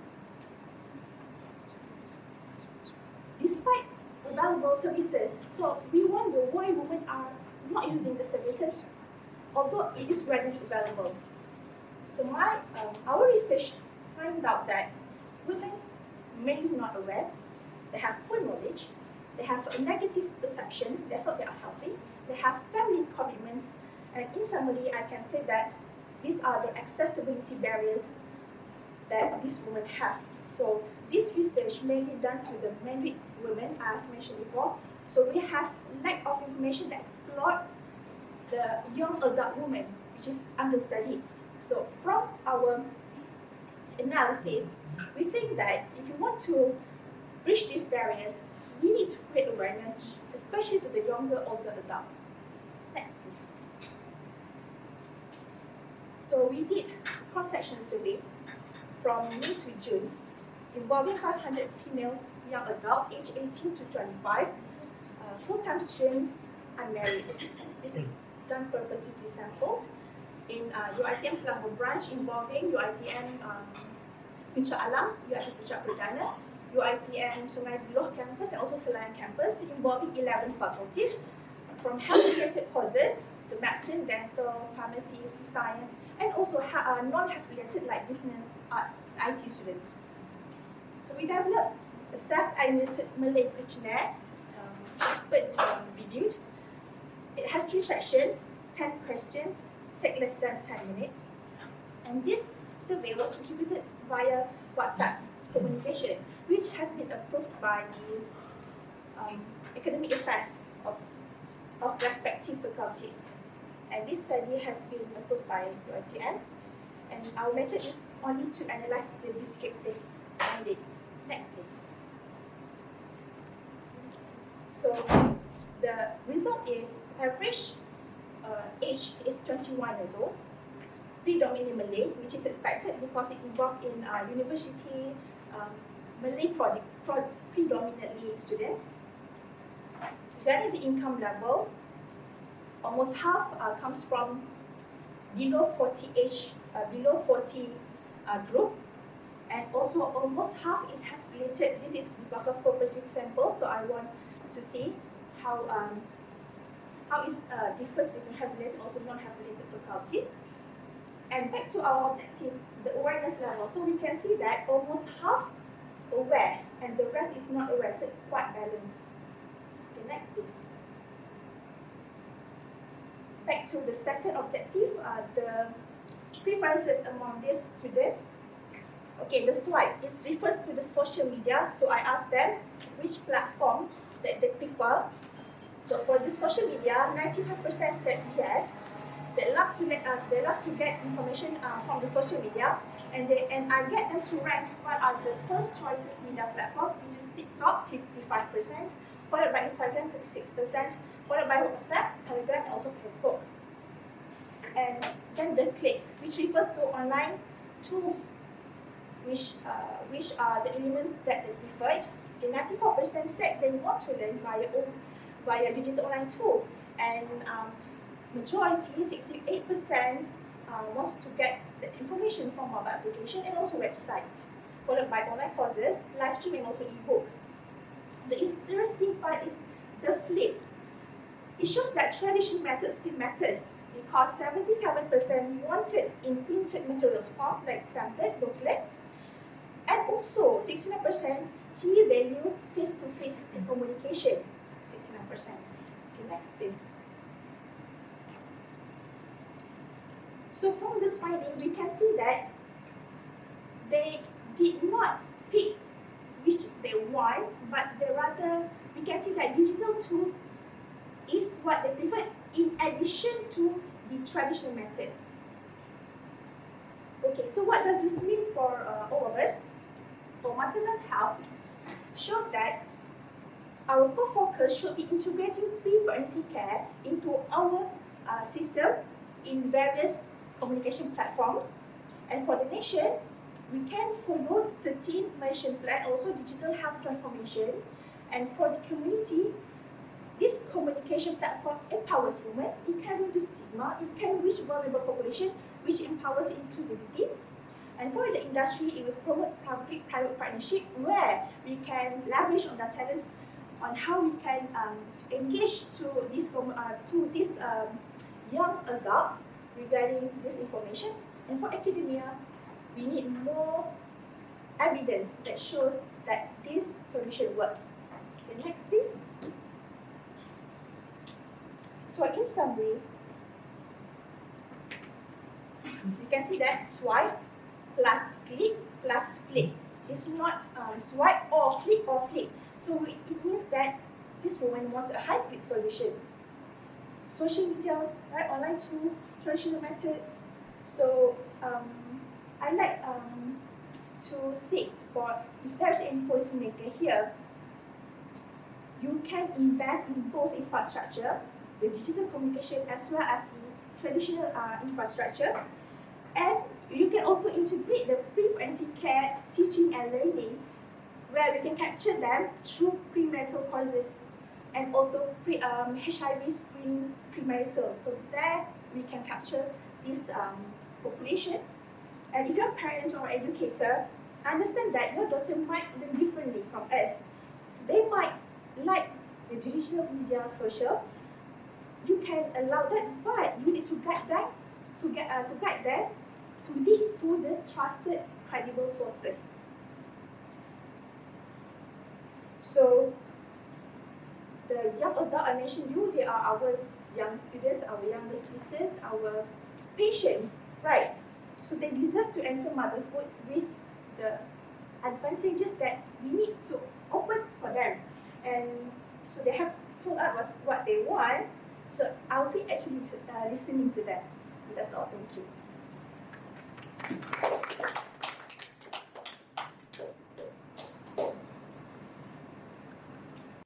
Despite available services, so we wonder why women are not using the services, although it is readily available. So our research find out that women mainly not aware, they have poor knowledge, they have a negative perception, therefore they are healthy, they have family commitments, and in summary, I can say that these are the accessibility barriers that these women have. So this research mainly done to the married women I have mentioned before. So we have lack of information that explore the young adult women, which is understudied. So from our analysis, we think that if you want to bridge these barriers, we need to create awareness, especially to the younger, older adult. Next, please. So we did cross-section survey from May to June, involving 500 female young adults aged 18 to 25, full-time students, unmarried. This is done purposefully sampled in UiTM Selangor branch, involving UiTM Puncak Alam, UiTM Puncak Perdana, UiTM Sungai Buloh campus, and also Selayang campus, involving 11 faculties from health-related courses, the medicine, dental, pharmacy, science, and also non-health-related like business, arts, IT students. So we developed a self-administered Malay questionnaire, expert reviewed. It has 3 sections, 10 questions, take less than 10 minutes. And this survey was contributed via WhatsApp communication, which has been approved by the academic affairs of respective faculties. And this study has been approved by UiTM. And our method is only to analyze the descriptive only. Next, please. So the result is average age is 21 years old, predominantly Malay, which is expected because it involved in university Malay predominantly students. Regarding the income level, almost half comes from below 40 age, group, and also almost half is health related. This is because of purposive sample, so I want to see how it differs between health related and also non-health related faculties. And back to our objective, the awareness level. So we can see that almost half aware and the rest is not aware, so quite balanced. Okay, next please. Back to the second objective, the preferences among these students. Okay, the slide, it refers to the social media, so I asked them which platform that they prefer. So for the social media, 95% said yes. They love to get information from the social media, and I get them to rank what are the first choices media platform, which is TikTok, 55%, followed by Instagram, 36%, followed by WhatsApp, Telegram, and also Facebook. And then the click, which refers to online tools, which are the elements that they preferred. Okay, 94% said they want to learn via digital online tools, and majority, 68%, wants to get the information from mobile application and also website. followed by online courses, live stream, and also ebook. The interesting part is the flip. It shows that traditional methods still matters because 77% wanted in printed materials form like template, booklet, and also 69% still values face-to-face communication. 69%. Okay, next please. So from this finding, we can see that they did not pick which they want, but they rather, we can see that digital tools is what they prefer in addition to the traditional methods. Okay, so what does this mean for all of us? For maternal health, it shows that our core focus should be integrating pre-pregnancy care into our system in various communication platforms. And for the nation, we can follow 13 Malaysian plan, also digital health transformation. And for the community, this communication platform empowers women, it can reduce stigma, it can reach vulnerable population, which empowers inclusivity. And for the industry, it will promote public-private partnership where we can leverage on the talents on how we can engage to this young adult regarding this information. And for academia, we need more evidence that shows that this solution works. Okay, next please. So in summary, you can see that swipe plus click plus flip. It's not swipe or flip or flip. So it means that this woman wants a hybrid solution. Social media, right, online tools, traditional methods. So I like to seek for, if there's any policymaker here, you can invest in both infrastructure, the digital communication as well as the traditional infrastructure, and you can also integrate the pre-pregnancy care teaching and learning where we can capture them through premarital courses and also HIV screening premarital. So there we can capture this population. And if you're a parent or educator, understand that your daughter might learn differently from us. So they might like the digital media, social. You can allow that, but you need to guide them to lead to the trusted, credible sources. So the young adult I mentioned you, they are our young students, our younger sisters, our patients, right? So they deserve to enter motherhood with the advantages that we need to open for them. And so they have told us what they want. So I'll be actually listening to them. And that's all. Thank you.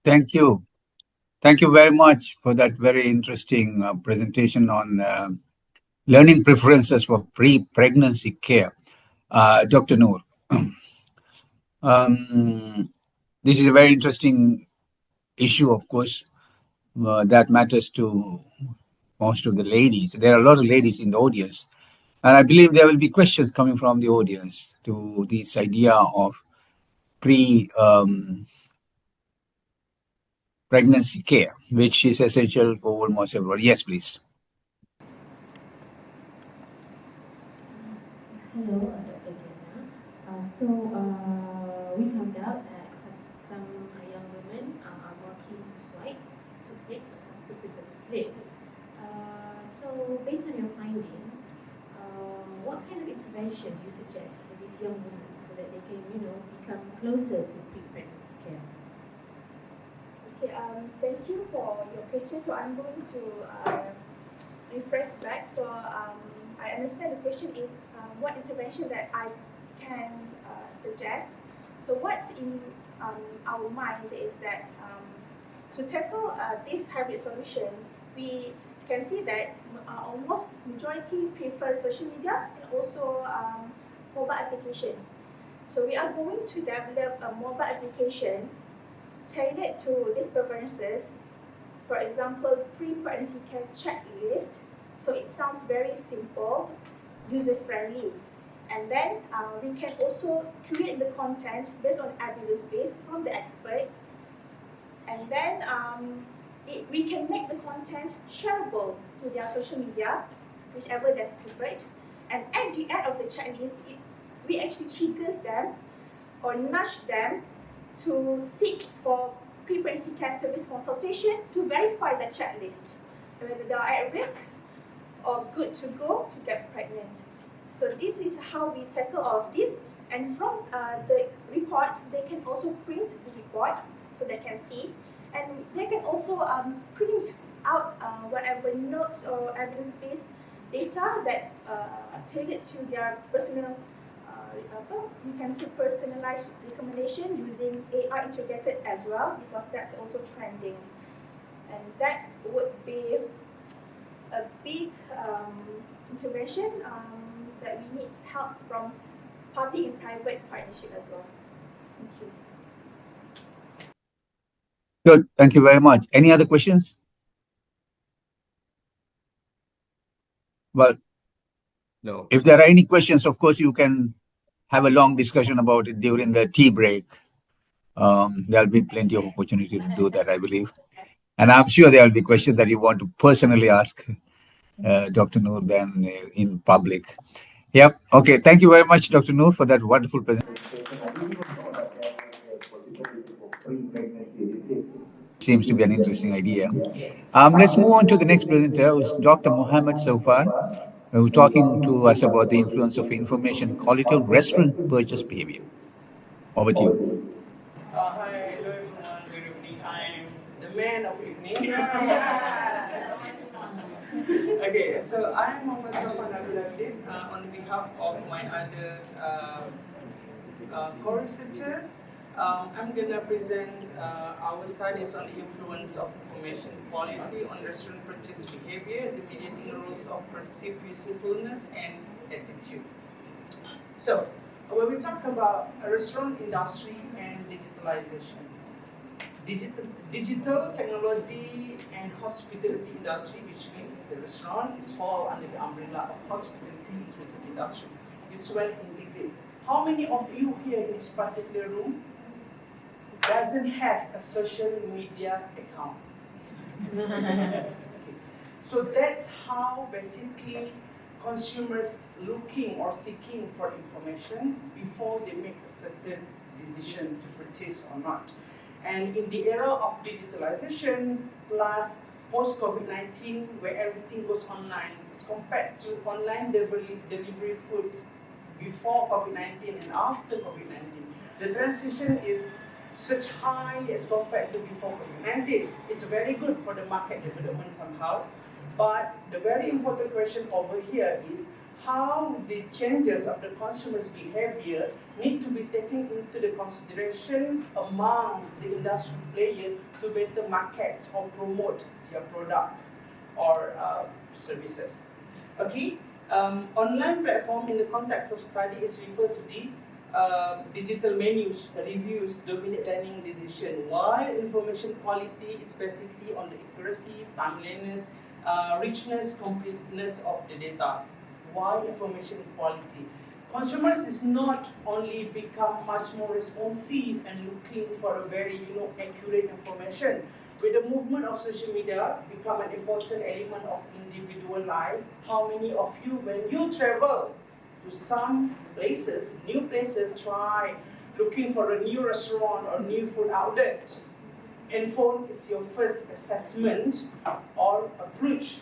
Thank you. Thank you very much for that very interesting presentation on learning preferences for pre-pregnancy care. Dr. Noor, this is a very interesting issue, of course, that matters to most of the ladies. There are a lot of ladies in the audience. And I believe there will be questions coming from the audience to this idea of pregnancy care, which is essential for almost everybody. Yes, please. Hello, Dr. Diana. We found out that some young women are more keen to swipe, to click, or subsequently flip. So based on your findings, what kind of intervention do you suggest for these young women so that they can, become closer to pre-pregnancy care? Okay, thank you for your question. So I'm going to rephrase back. So I understand the question is what intervention that I can suggest. So what's in our mind is that to tackle this hybrid solution, we can see that almost majority prefer social media and also mobile application. So we are going to develop a mobile application tailored to these preferences. For example, pre-pregnancy care checklist. So it sounds very simple, user-friendly. And then we can also create the content based on evidence base from the expert. And then we can make the content shareable to their social media, whichever they preferred. And at the end of the checklist, we actually triggers them or nudge them to seek for pre-pregnancy care service consultation to verify the checklist, whether they are at risk or good to go to get pregnant. So this is how we tackle all of this. And from the report, they can also print the report so they can see. And they can also print out whatever notes or evidence-based data that tailored to their personal, you can say personalized recommendation using AI integrated as well, because that's also trending. And that would be a big intervention that we need help from public and private partnership as well. Thank you. Good. Thank you very much. Any other questions? Well, no. If there are any questions, of course, you can have a long discussion about it during the tea break. There'll be plenty of opportunity to do that, I believe. And I'm sure there'll be questions that you want to personally ask Dr. Noor than in public. Yep. Okay. Thank you very much, Dr. Noor, for that wonderful presentation. Seems to be an interesting idea. Let's move on to the next presenter, who is Dr. Mohammed Sofan, who's talking to us about the influence of information quality on restaurant purchase behavior. Over to you. Hi, hello everyone, good evening. I'm the man of evening. Okay, so I'm Mohammed Sofan on behalf of my other co-researchers. I'm going to present our studies on the influence of information quality on restaurant purchase behavior, the mediating roles of perceived usefulness and attitude. So, when we talk about restaurant industry and digitalizations, digital technology and hospitality industry, which means the restaurant is fall under the umbrella of hospitality tourism industry, is well integrated. How many of you here in this particular room doesn't have a social media account? Okay. So that's how basically consumers looking or seeking for information before they make a certain decision to purchase or not. And in the era of digitalization plus post-COVID-19, where everything goes online, as compared to online delivery food before COVID-19 and after COVID-19, the transition is such high as compared to before COVID-19. It's very good for the market development somehow. But the very important question over here is how the changes of the consumer's behavior need to be taken into the considerations among the industry players to better market or promote their product or services. Okay, online platform in the context of study is referred to the digital menus, reviews, dominate dining decision, while information quality is basically on the accuracy, timeliness, richness, completeness of the data. Why information quality? Consumers is not only become much more responsive and looking for a very accurate information. With the movement of social media become an important element of individual life. How many of you, when you travel to some places, new places, try looking for a new restaurant or new food outlet, and phone is your first assessment or approach,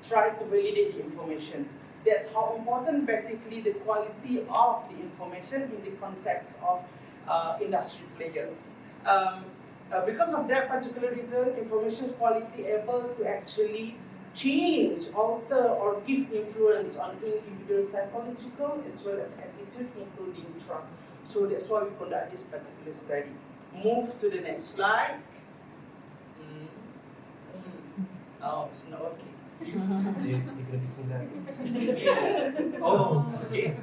try to validate the information. That's how important basically the quality of the information in the context of industry players. Because of that particular reason, information quality able to actually change, alter, or give influence on individual psychological as well as attitude, including trust. So that's why we conduct this particular study. Move to the next slide. Oh, it's not okay. Oh, okay.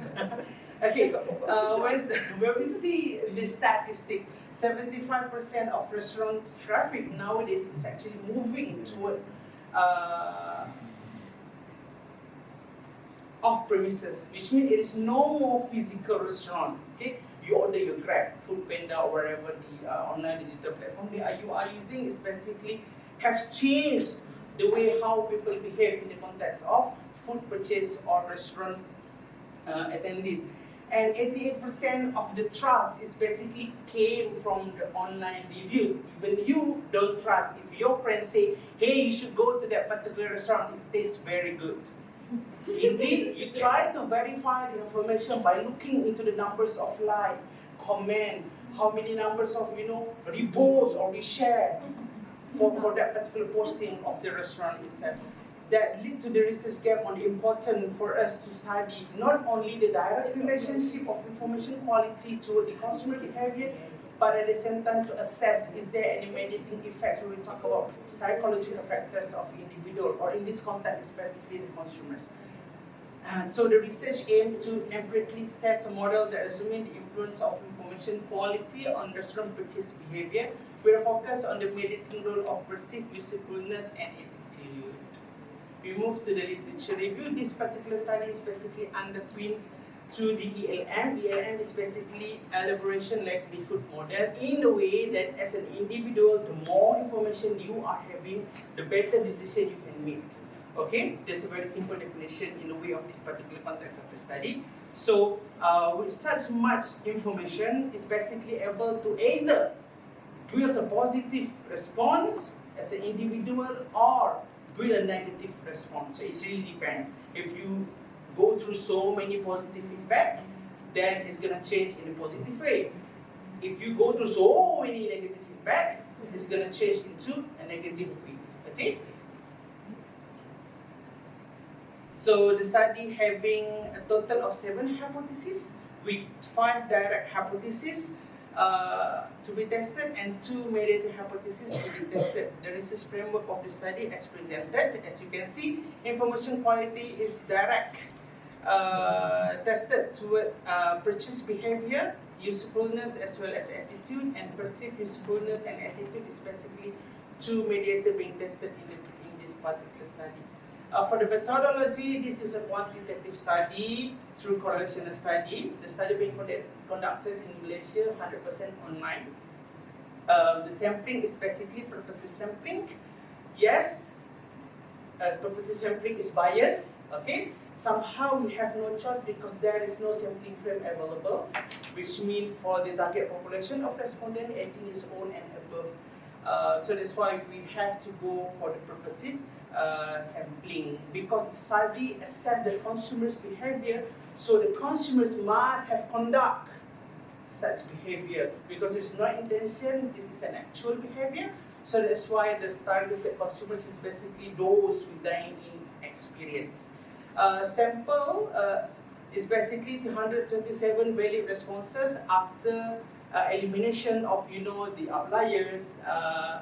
Okay, when we see the statistic, 75% of restaurant traffic nowadays is actually moving toward off premises, which means it is no more physical restaurant. Okay, you order your Grab, Food Panda, or wherever the online digital platform you are using is basically have changed the way how people behave in the context of food purchase or restaurant attendees. And 88% of the trust is basically came from the online reviews. Even you don't trust. If your friends say, hey, you should go to that particular restaurant, it tastes very good. Indeed, you try to verify the information by looking into the numbers of like, comment, how many numbers of repost or reshare for that particular posting of the restaurant itself. That lead to the research gap on important for us to study not only the direct relationship of information quality to the consumer behavior, but at the same time to assess is there any mediating effects when we talk about psychological factors of individual, or in this context, specifically the consumers. So the research aimed to empirically test a model that assuming the influence of information quality on restaurant purchase behavior with a focus on the mediating role of perceived usefulness and attitude. We move to the literature review. This particular study is basically underpinned through the ELM. ELM is basically elaboration likelihood model in the way that as an individual, the more information you are having, the better decision you can make. Okay, there's a very simple definition in the way of this particular context of the study. So with such much information, it's basically able to either build a positive response as an individual or build a negative response. So it really depends. If you go through so many positive feedback, then it's gonna change in a positive way. If you go through so many negative feedback, it's gonna change into a negative ways. Okay? So the study having a total of 7 hypotheses with 5 direct hypotheses to be tested and 2 mediated hypotheses to be tested. The research framework of the study as presented, as you can see, information quality is direct tested toward purchase behavior, usefulness as well as attitude, and perceived usefulness and attitude is basically 2 mediated being tested in this particular study. For the methodology, this is a quantitative study through correlational study. The study being conducted in Malaysia, 100% online. The sampling is basically purposive sampling. Yes, purposive sampling is biased. Okay, somehow we have no choice because there is no sampling frame available, which means for the target population of respondent 18 years old and above. So that's why we have to go for the purposive sampling, because the study assess the consumer's behavior, so the consumers must have conduct such behavior because it's not intention, this is an actual behavior. So that's why the targeted consumers is basically those with dine-in experience. Sample is basically 227 valid responses after elimination of the outliers,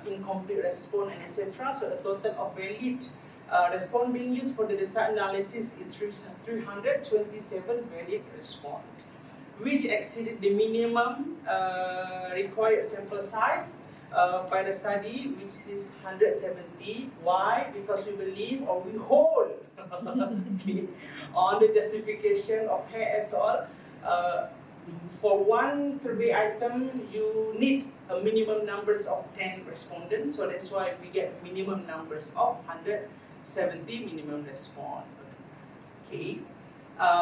incomplete response, and etc. So a total of valid response being used for the data analysis is 327 valid response, which exceeded the minimum required sample size by the study, which is 170. Why? Because we believe or we hold okay, on the justification of Hare et al. For one survey item, you need a minimum numbers of 10 respondents. So that's why we get minimum numbers of 170 minimum response. Okay.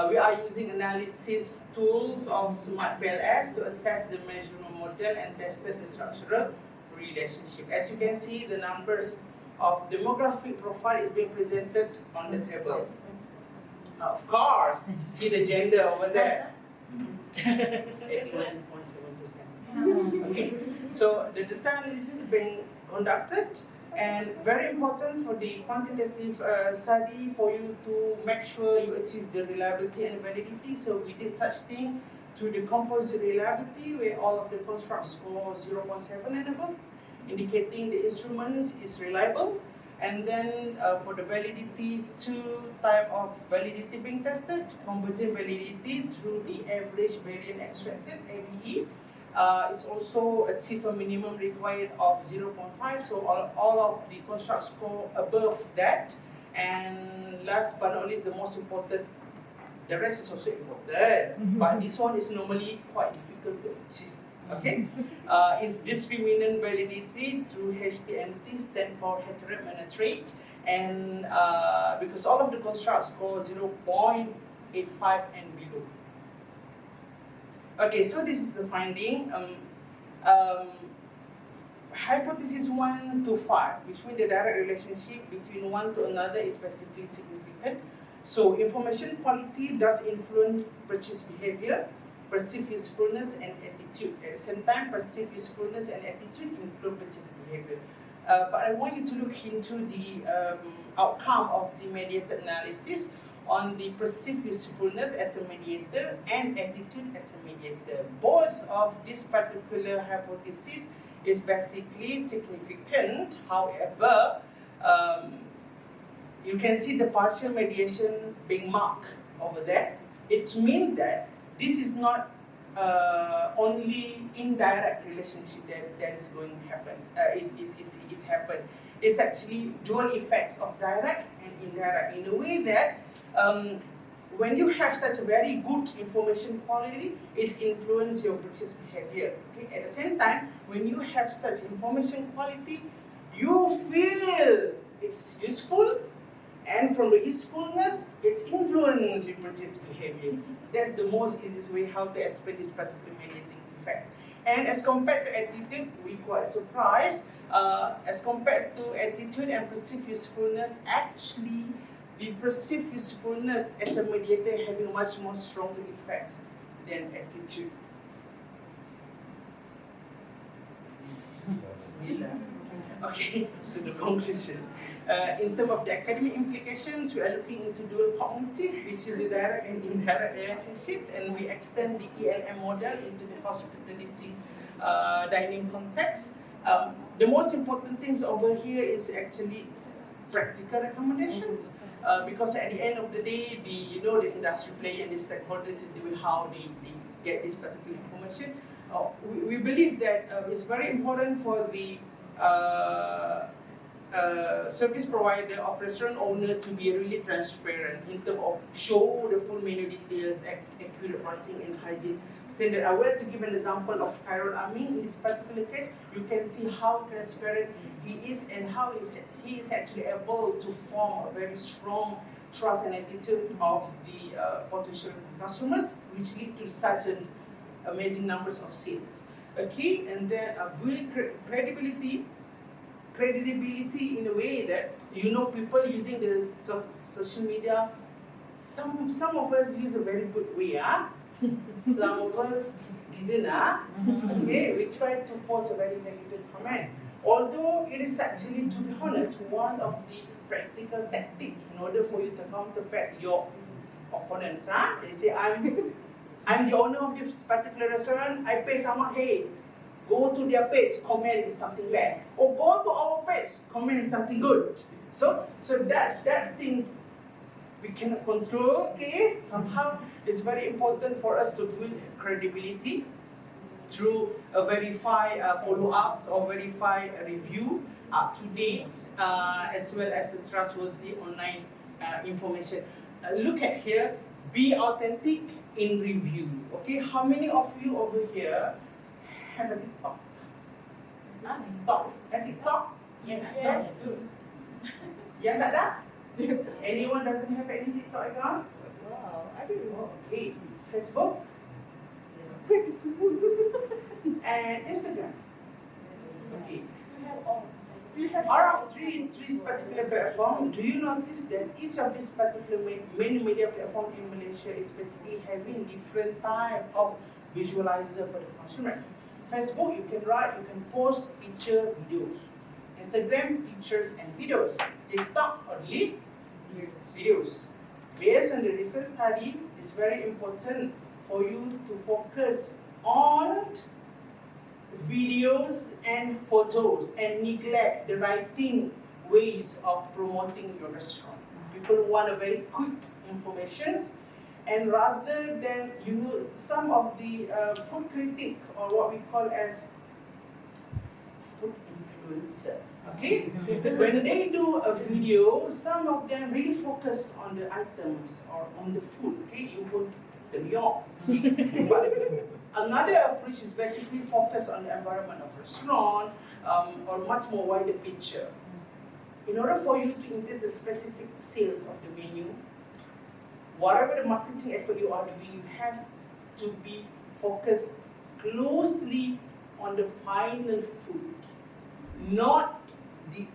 We are using analysis tools of Smart PLS to assess the measurement model and tested the structural relationship. As you can see, the numbers of demographic profile is being presented on the table. Of course, see the gender over there. 81.7%. Okay, so the data analysis is being conducted, and very important for the quantitative study for you to make sure you achieve the reliability and validity. So we did such thing to the composite reliability, where all of the constructs score 0.7 and above, indicating the instruments is reliable. And then for the validity, 2 type of validity being tested: convergent validity through the average variance extracted (AVE). It's also achieve a minimum required of 0.5. So all of the constructs score above that. And last but not least, the most important The rest is also important, but this one is normally quite difficult to achieve. Okay, it's discriminant validity through HTMT stand for heterogeneous trait, and because all of the constructs score 0.85 and below. Okay, so this is the finding. Hypothesis 1 to 5, which means the direct relationship between one to another is basically significant. So information quality does influence purchase behavior, perceived usefulness and attitude. At the same time, perceived usefulness and attitude influence purchase behavior. But I want you to look into the outcome of the mediated analysis on the perceived usefulness as a mediator and attitude as a mediator. Both of these particular hypotheses is basically significant. However, you can see the partial mediation being marked over there. It means that this is not only indirect relationship that is going to happen. Is happen. It's actually dual effects of direct and indirect in a way that when you have such a very good information quality, it's influence your purchase behavior. Okay? At the same time, when you have such information quality, you feel it's useful, and from the usefulness, it's influence your purchase behavior. That's the most easiest way how to explain this particular mediating effects. And as compared to attitude, we quite surprised. As compared to attitude and perceived usefulness, actually, the perceived usefulness as a mediator having much more stronger effects than attitude. Okay, so the conclusion. In terms of the academic implications, we are looking into dual cognitive, which is the direct and indirect relationships, and we extend the ELM model into the hospitality dining context. The most important things over here is actually practical recommendations, because at the end of the day, the industry player and the stakeholders is the way how they get this particular information. We believe that it's very important for the service provider of restaurant owner to be really transparent in terms of show the full menu details, accurate pricing and hygiene standard. I would like to give an example of Khairul Amin. In this particular case, you can see how transparent he is and how he is actually able to form a very strong trust and attitude of the potential customers, which lead to such an amazing numbers of sales. Okay, and then building credibility in a way that people using the social media. Some of us use a very good way, some of us didn't. Okay, we tried to post a very negative comment. Although it is actually, to be honest, one of the practical tactics in order for you to counterpart your opponents. They say, I'm the owner of this particular restaurant, I pay someone, hey, go to their page, comment something bad. Or go to our page, comment something good. So that's thing we cannot control, okay? Somehow it's very important for us to build credibility through a verify follow-ups or verify review up to date, as well as a trustworthy online information. Look at here, be authentic in review. Okay, how many of you over here have a TikTok? TikTok? Yes. Yang tak ada? Anyone doesn't have any TikTok account? Wow, I didn't know. Okay, Facebook? And Instagram? Okay. We have Out of three particular platforms, do you notice that each of these particular main media platforms in Malaysia is basically having different type of visualizer for the consumers? Facebook, you can post picture, videos. Instagram, pictures and videos. TikTok, only videos. Based on the research study, it's very important for you to focus on videos and photos and neglect the writing ways of promoting your restaurant. People want a very quick information, and rather than some of the food critic or what we call as food influencer, Okay? When they do a video, some of them really focus on the items or on the food. Okay, you put the liok. But another approach is basically focus on the environment of restaurant or much more wider picture. In order for you to increase the specific sales of the menu, whatever the marketing effort you are doing, you have to be focused closely on the final food, not the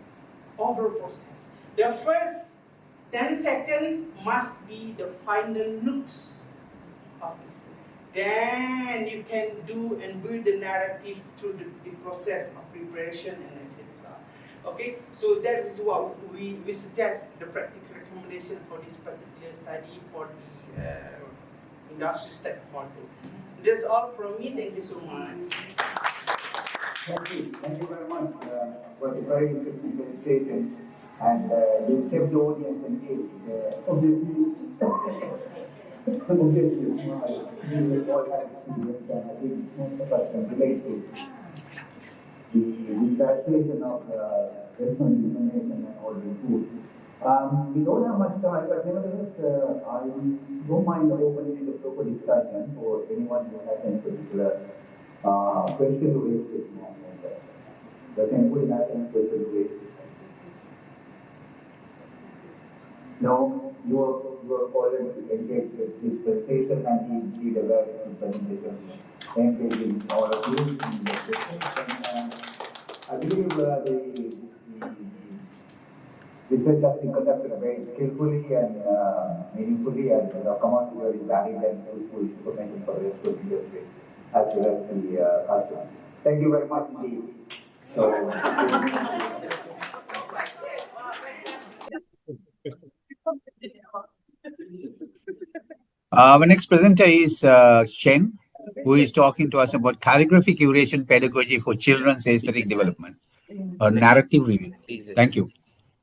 overall process. The first 10 seconds must be the final looks of the food. Then you can do and build the narrative through the process of preparation and etc. Okay, so that is what we suggest the practical recommendation for this particular study for the industry stakeholders. That's all from me. Thank you so much. Thank you very much for the very interesting presentation, and you kept the audience engaged. Obviously, we all have experience, and I think most of us can relate to the translation of restaurant information and all the food. We don't have much time, but nevertheless, I don't mind opening the floor for discussion for anyone who has any particular question to raise this moment. Does anybody have any question to raise? No, you are already engaged with this presentation, and he did a very good presentation. Yes. Engaging all of you in the presentation. And I believe the research has been conducted very skillfully and meaningfully, and come out with very valid and useful information for the rest of the industry as well as the customers. Thank you very much indeed. So, our next presenter is Shen, who is talking to us about calligraphy curation pedagogy for children's aesthetic development, a narrative review. Thank you.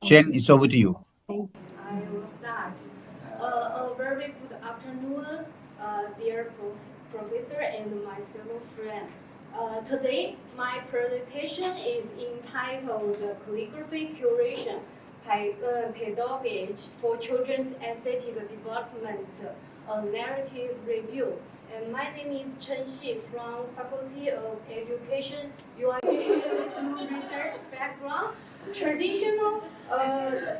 Shen, it's over to you. I will start. A very good afternoon, dear professor and my fellow friend. Today, my presentation is entitled Calligraphy Curation Pedagogy for Children's Aesthetic Development, a narrative review. And my name is Chen Xi from Faculty of Education, UI research background. Traditional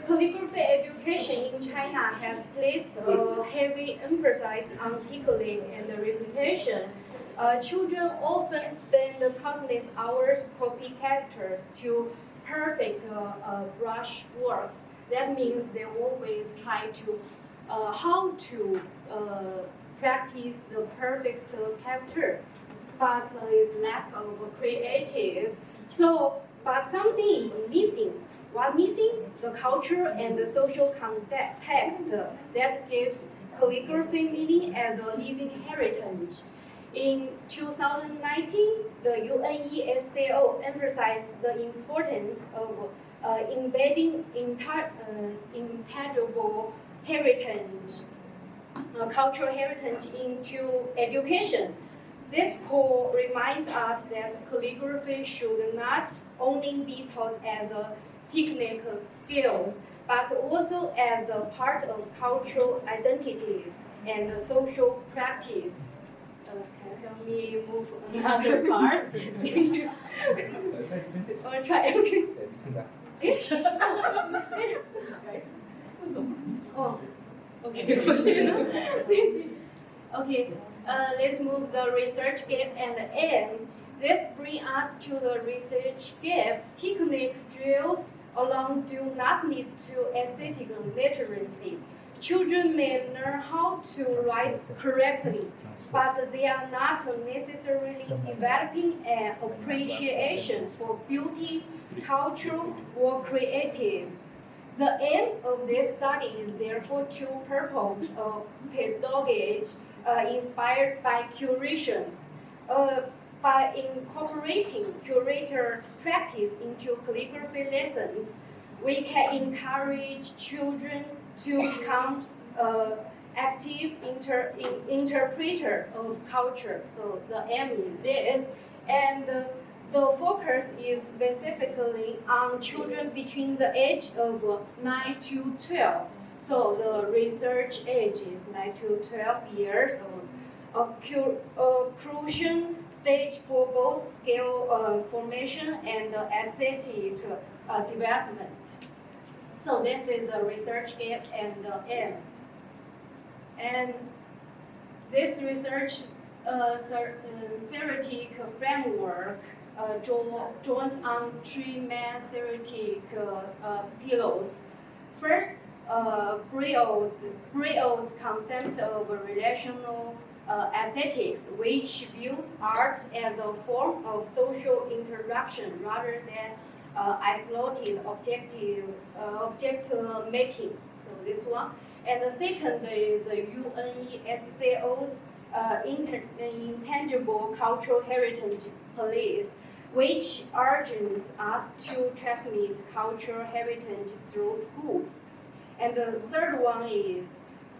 calligraphy education in China has placed a heavy emphasis on tickling and repetition. Children often spend countless hours copy characters to perfect brush works. That means they always try to how to practice the perfect character, but is lack of creative. But something is missing. What missing? The culture and the social context that gives calligraphy meaning as a living heritage. In 2019, the UNESCO emphasized the importance of embedding intangible heritage, cultural heritage into education. This call reminds us that calligraphy should not only be taught as a technical skills, but also as a part of cultural identity and social practice. Can you help me move another part? Thank you. Or try. Okay. Oh, okay. Okay. Let's move the research gap and aim. This brings us to the research gap. Technique drills alone do not lead to aesthetic literacy. Children may learn how to write correctly, but they are not necessarily developing an appreciation for beauty, culture, or creative. The aim of this study is therefore to propose a pedagogy inspired by curation. By incorporating curator practice into calligraphy lessons, we can encourage children to become active interpreter of culture. So the aim is this, and the focus is specifically on children between the age of 9 to 12. So the research age is 9 to 12 years, a crucial stage for both skill formation and aesthetic development. So this is the research gap and the aim. And this research theoretic framework draws on three main theoretic pillars. First, Breakout's concept of relational aesthetics, which views art as a form of social interaction rather than isolated object making. So this one. And the second is UNESCO's intangible cultural heritage policy, which urges us to transmit cultural heritage through schools. And the third one is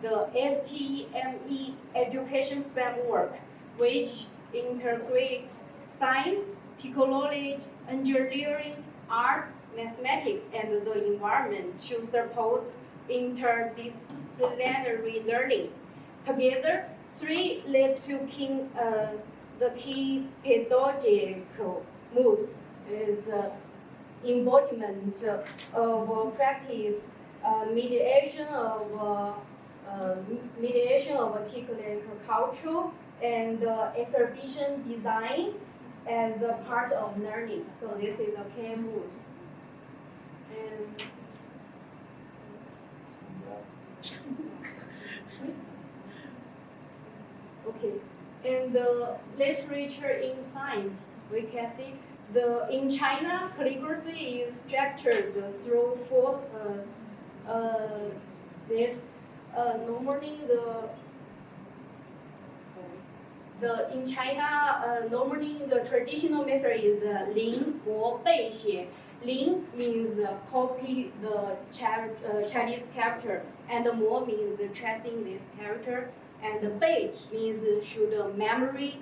the STEME education framework, which integrates science, technology, engineering, arts, mathematics, and the environment to support interdisciplinary learning. Together, three lead to the key pedagogical moves is embodiment of practice, mediation of articulate culture, and exhibition design as a part of learning. So this is the key moves. And okay, in the literature in science, we can see in China, calligraphy is structured through four. Normally in China, normally the traditional method is Lin, Bo, Bei, Xie. Lin means copy the Chinese character, and Mo means tracing this character, and Bei means should memory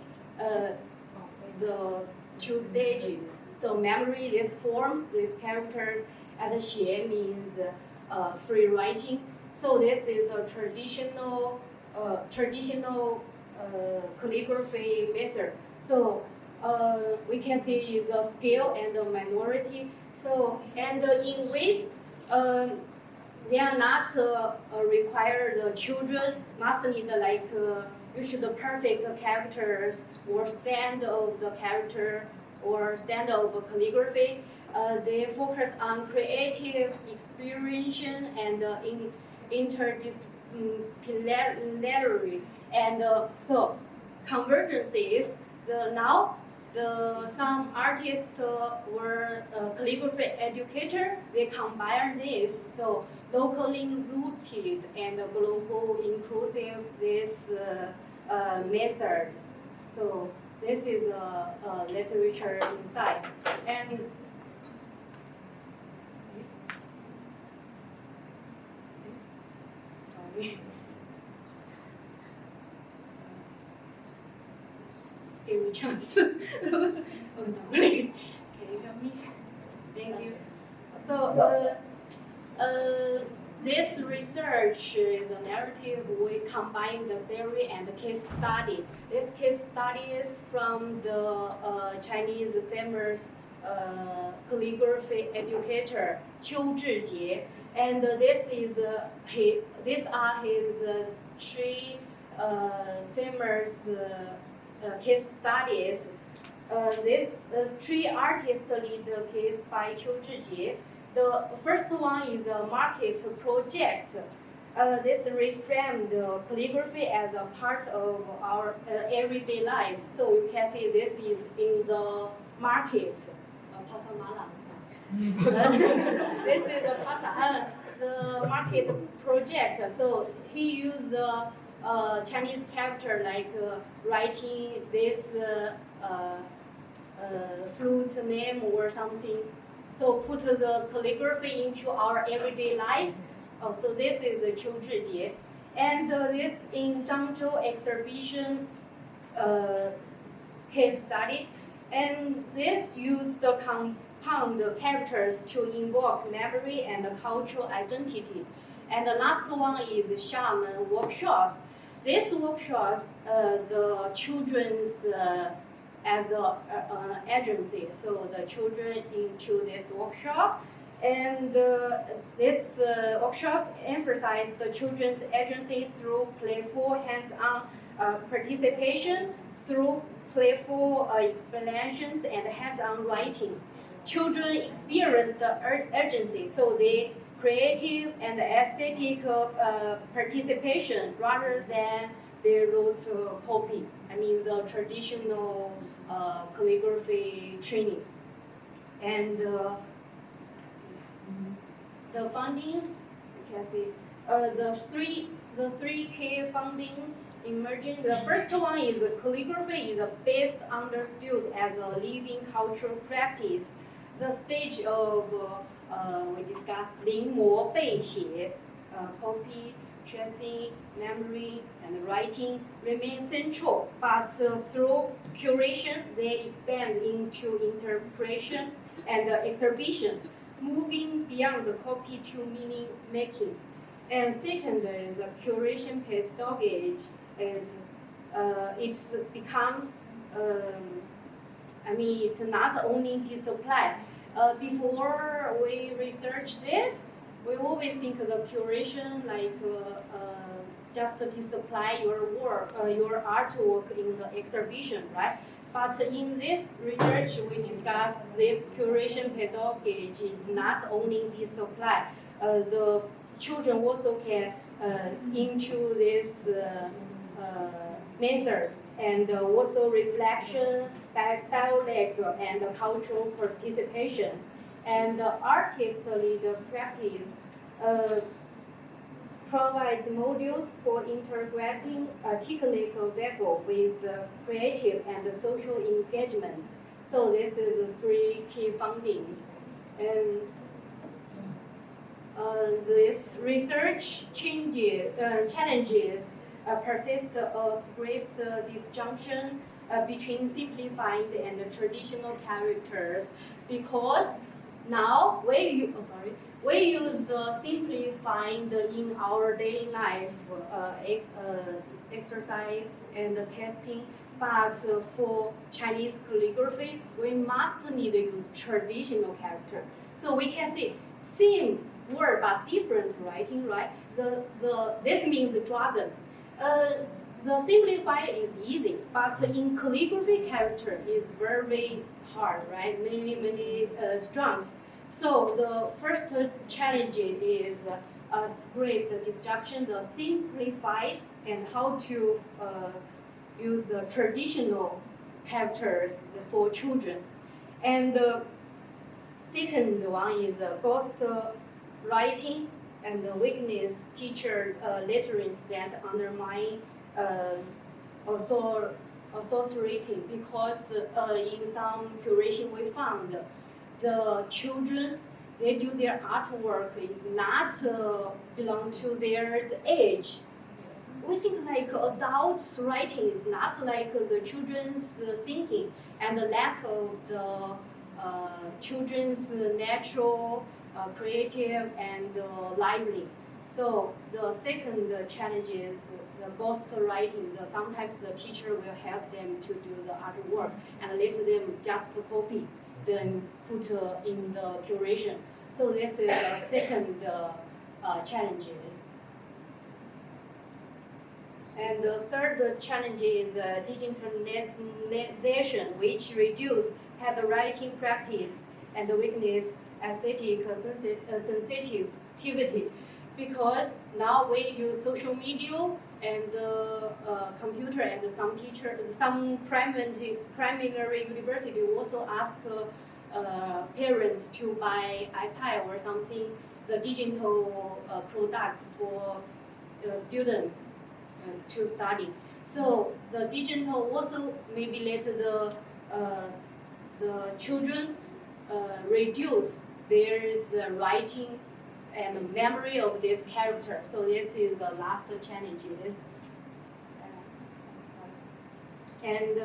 the two stages. So memory these forms, these characters, and Xie means free writing. So this is the traditional calligraphy method. So we can see is a scale and a minority. So and in West, they are not require the children must need like you should perfect characters or stand of the character or stand of calligraphy. They focus on creative experience and interdisciplinary, and so convergences. Some artists were calligraphy educator. They combine this, so locally rooted and global inclusive this method. So this is literature inside. And sorry. Give me a chance. Oh no. Can you help me? Thank you. So this research is a narrative. We combine the theory and the case study. This case study is from the Chinese famous calligraphy educator Qiu Zhijie, and these are his three famous case studies. These three artists lead the case by Qiu Zhijie. The first one is a market project. This reframed the calligraphy as a part of our everyday life. So you can see this is in the market. This is the market project. So he used Chinese character like writing this flute name or something. So put the calligraphy into our everyday lives. So this is the Qiu Zhijie. And this in Zhangzhou exhibition case study. And this use the compound characters to invoke memory and cultural identity. And the last one is shaman workshops. These workshops, the children's as an agency, so the children into this workshop. And these workshops emphasize the children's agency through playful hands-on participation, through playful explanations and hands-on writing. Children experience the urgency, so they creative and aesthetic participation rather than they wrote copy. I mean the traditional calligraphy training. And the fundings, you can see the three key fundings emerging. The first one is calligraphy is best understood as a living cultural practice. The stage of we discussed 临摹背写, copy, tracing, memory, and writing remain central, but through curation they expand into interpretation and exhibition, moving beyond the copy to meaning making. And second is the curation pedagogy is it becomes it's not only display. Before we research this, we always think of the curation like just to display your work, your artwork in the exhibition, right? But in this research, we discuss this curation pedagogy is not only display. The children also can into this method and also reflection, dialogue, and cultural participation. And artistically, the practice provides modules for integrating technical value with creative and social engagement. So this is the three key findings. And this research challenges persist a script disjunction between simplified and traditional characters, because now we use the simplified in our daily life, exercise and testing. But for Chinese calligraphy, we must need to use traditional character. So we can see same word but different writing, right? This means dragon. The simplified is easy, but in calligraphy character is very hard, right? Many strings. So the first challenge is script disjunction, the simplified, and how to use the traditional characters for children. And the second one is ghost writing and the weakness teacher literacy that undermine authority, because in some curation we found the children, they do their artwork is not belong to their age. We think like adults writing is not like the children's thinking, and the lack of the children's natural, creative, and lively. So the second challenge is the ghost writing. Sometimes the teacher will help them to do the artwork and let them just copy, then put in the curation. So this is the second challenges. And the third challenge is digitalization, which reduce handwriting practice and weakness aesthetic sensitivity. Because now we use social media and computer, and some primary university also ask parents to buy iPad or something, the digital products for students to study. So the digital also maybe let the children reduce their writing and memory of this character. So this is the last challenge. And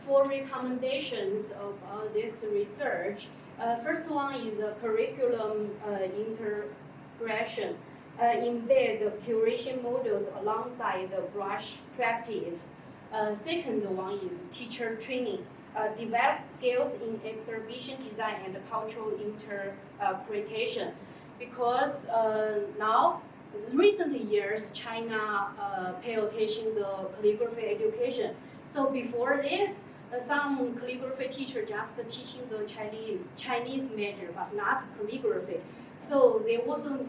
four recommendations of this research. First one is the curriculum integration. Embed the curation models alongside the brush practice. Second one is teacher training. Develop skills in exhibition design and cultural interpretation. Because now, recent years, China pay attention to calligraphy education. So before this, some calligraphy teacher just teaching the Chinese major, but not calligraphy. So they also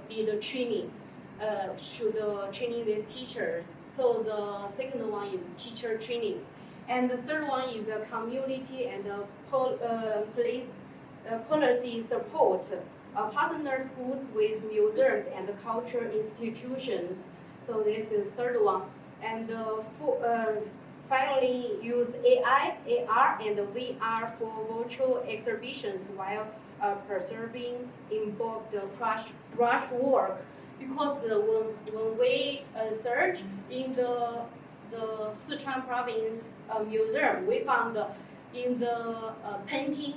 need training, should training these teachers. So the second one is teacher training. And the third one is the community and the policy support. Partner schools with museums and cultural institutions. So this is third one. And finally, use AI, AR, and VR for virtual exhibitions while preserving involved brush work. Because when we search in the Sichuan province museum, we found in the painting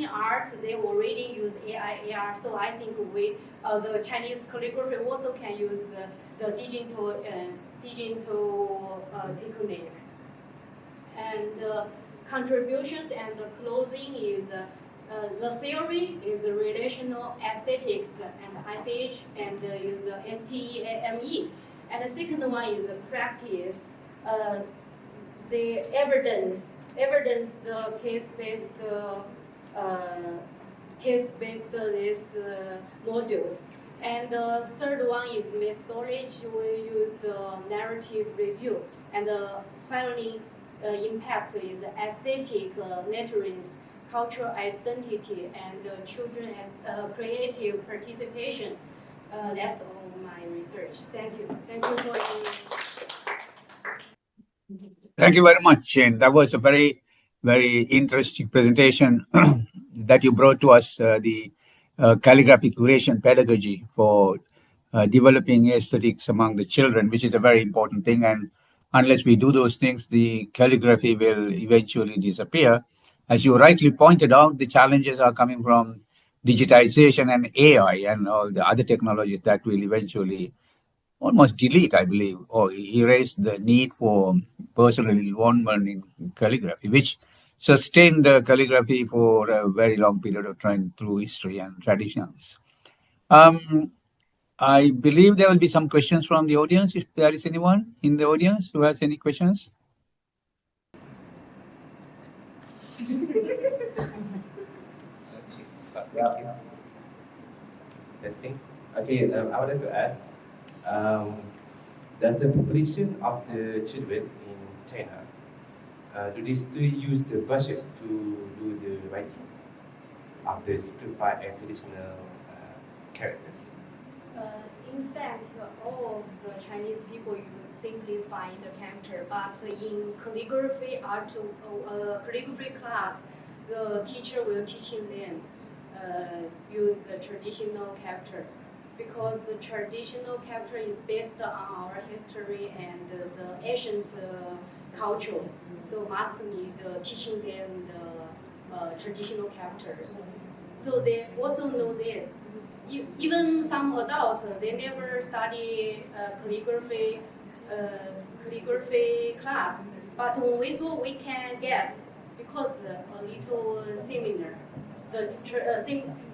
art, they already use AI, AR. So I think the Chinese calligraphy also can use the digital technique. And contributions and the closing is the theory is relational aesthetics and ICH and use STEAME. And the second one is the practice, the evidence, the case-based these modules. And the third one is methodology. We use the narrative review. And finally, impact is aesthetic letterings, cultural identity, and children as creative participation. That's all my research. Thank you. Thank you for Thank you very much. And that was a very, very interesting presentation that you brought to us, the calligraphy curation pedagogy for developing aesthetics among the children, which is a very important thing. And unless we do those things, the calligraphy will eventually disappear. As you rightly pointed out, the challenges are coming from digitization and AI and all the other technologies that will eventually almost delete, I believe, or erase the need for personal involvement in calligraphy, which sustained calligraphy for a very long period of time through history and traditions. I believe there will be some questions from the audience, if there is anyone in the audience who has any questions. Yeah. Testing. Okay, I wanted to ask, does the population of the children in China, do they still use the brushes to do the writing of the simplified and traditional characters? In fact, all of the Chinese people use simplifying the character, but in calligraphy calligraphy class, the teacher will teaching them use the traditional character, because the traditional character is based on our history and the ancient culture. So must need teaching them the traditional characters. So they also know this. Even some adults, they never study calligraphy class. But when we saw, we can guess because a little similar, the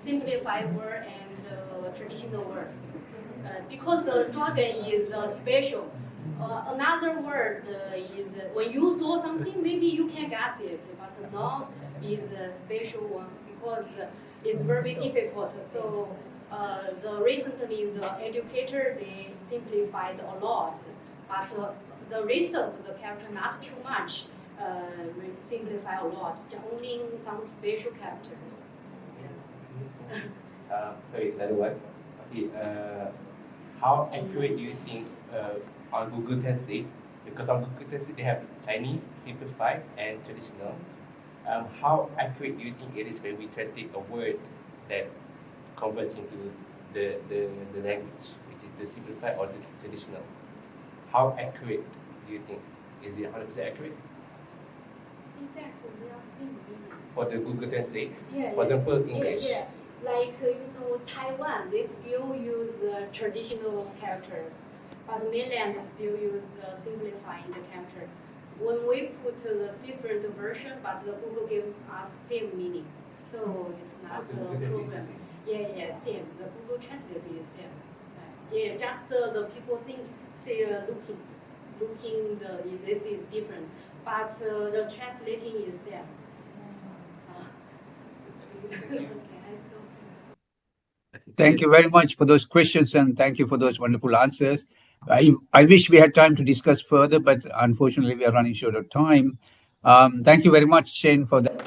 simplified word and the traditional word. Because the dragon is special. Another word is when you saw something, maybe you can guess it, but now is a special one because it's very difficult. So recently the educator, they simplified a lot, but the rest of the character not too much simplify a lot, only some special characters. Yeah. Sorry, another one. Okay, how accurate do you think on Google Translate? Because on Google Translate they have Chinese, simplified, and traditional. How accurate do you think it is when we translate a word that converts into the language, which is the simplified or the traditional? How accurate do you think? Is it 100% accurate? In fact, they are same meaning. For the Google Translate, Yeah, for example, English. Yeah. Like Taiwan, they still use traditional characters, but mainland still use simplifying the character. When we put the different version, but the Google gave us same meaning, so it's not a problem. Yeah, same. The Google Translate is same. Yeah, just the people say looking this is different, but the translating is same. Thank you very much for those questions and thank you for those wonderful answers. I wish we had time to discuss further, but unfortunately we are running short of time. Thank you very much, Shane, for that.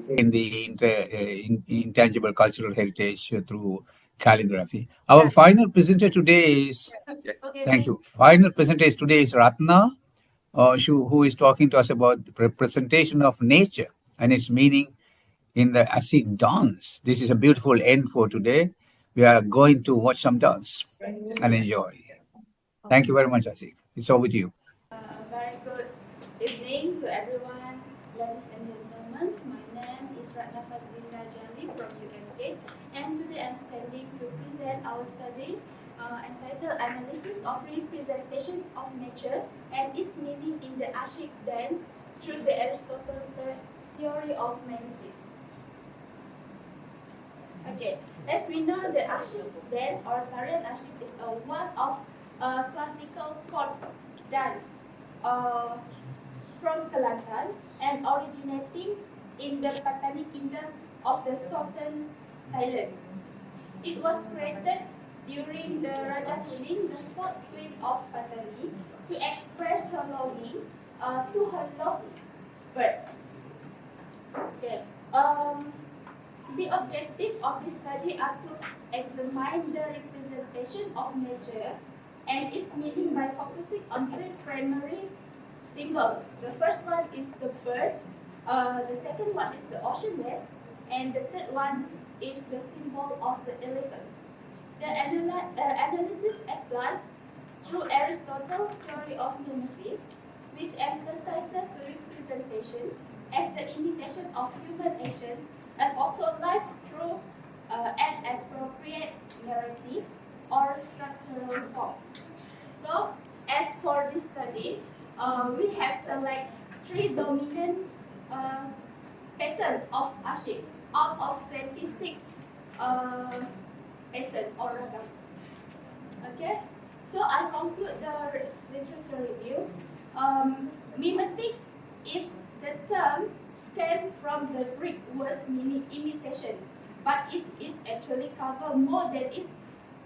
In the intangible cultural heritage through calligraphy. Our final presenter today is, thank you. Final presenter today is Ratna, who is talking to us about the representation of nature and its meaning in the Asik dance. This is a beautiful end for today. We are going to watch some dance and enjoy. Thank you very much, Asik. It's over to you. Very good evening to everyone, ladies and gentlemen. My name is Ratna Fazlinda Jali from UMK, and today I'm standing to present our study entitled Analysis of Representations of Nature and its Meaning in the Asik Dance through the Aristotelian Theory of Mimesis. Okay, as we know, the Asik dance or Tarian Asik is one of classical court dance from Kelantan and originating in the Patani Kingdom of the southern Thailand. It was created during the Raja Kuning, the fourth queen of Patani, to express her longing to her lost birth. Okay. The objective of this study are to examine the representation of nature and its meaning by focusing on three primary symbols. The first one is the bird, the second one is the ocean waves, and the third one is the symbol of the elephant. The analysis applies through Aristotle's theory of mimesis, which emphasizes representations as the imitation of human actions and also life through an appropriate narrative or structural form. So, as for this study, we have selected three dominant patterns of Asik out of 26 patterns or ragam. Okay, so I conclude the literature review. Mimetic is the term came from the Greek words meaning imitation, but it is actually cover more than its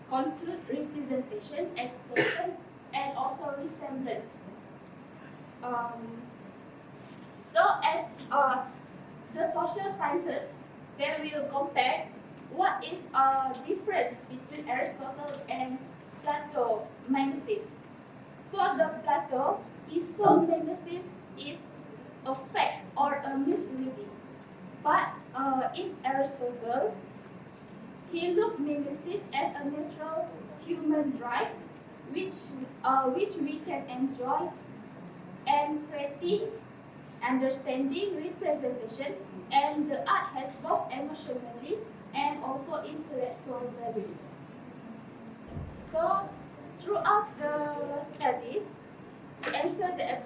conclude representation, expression, and also resemblance. So as the social sciences, they will compare what is a difference between Aristotle and Plato mimesis. So the Plato, he saw mimesis is a fact or a misleading. But in Aristotle, he looked mimesis as a natural human drive which we can enjoy and creating, understanding, representation, and the art has both emotionally and also intellectual value. So throughout the studies, to answer the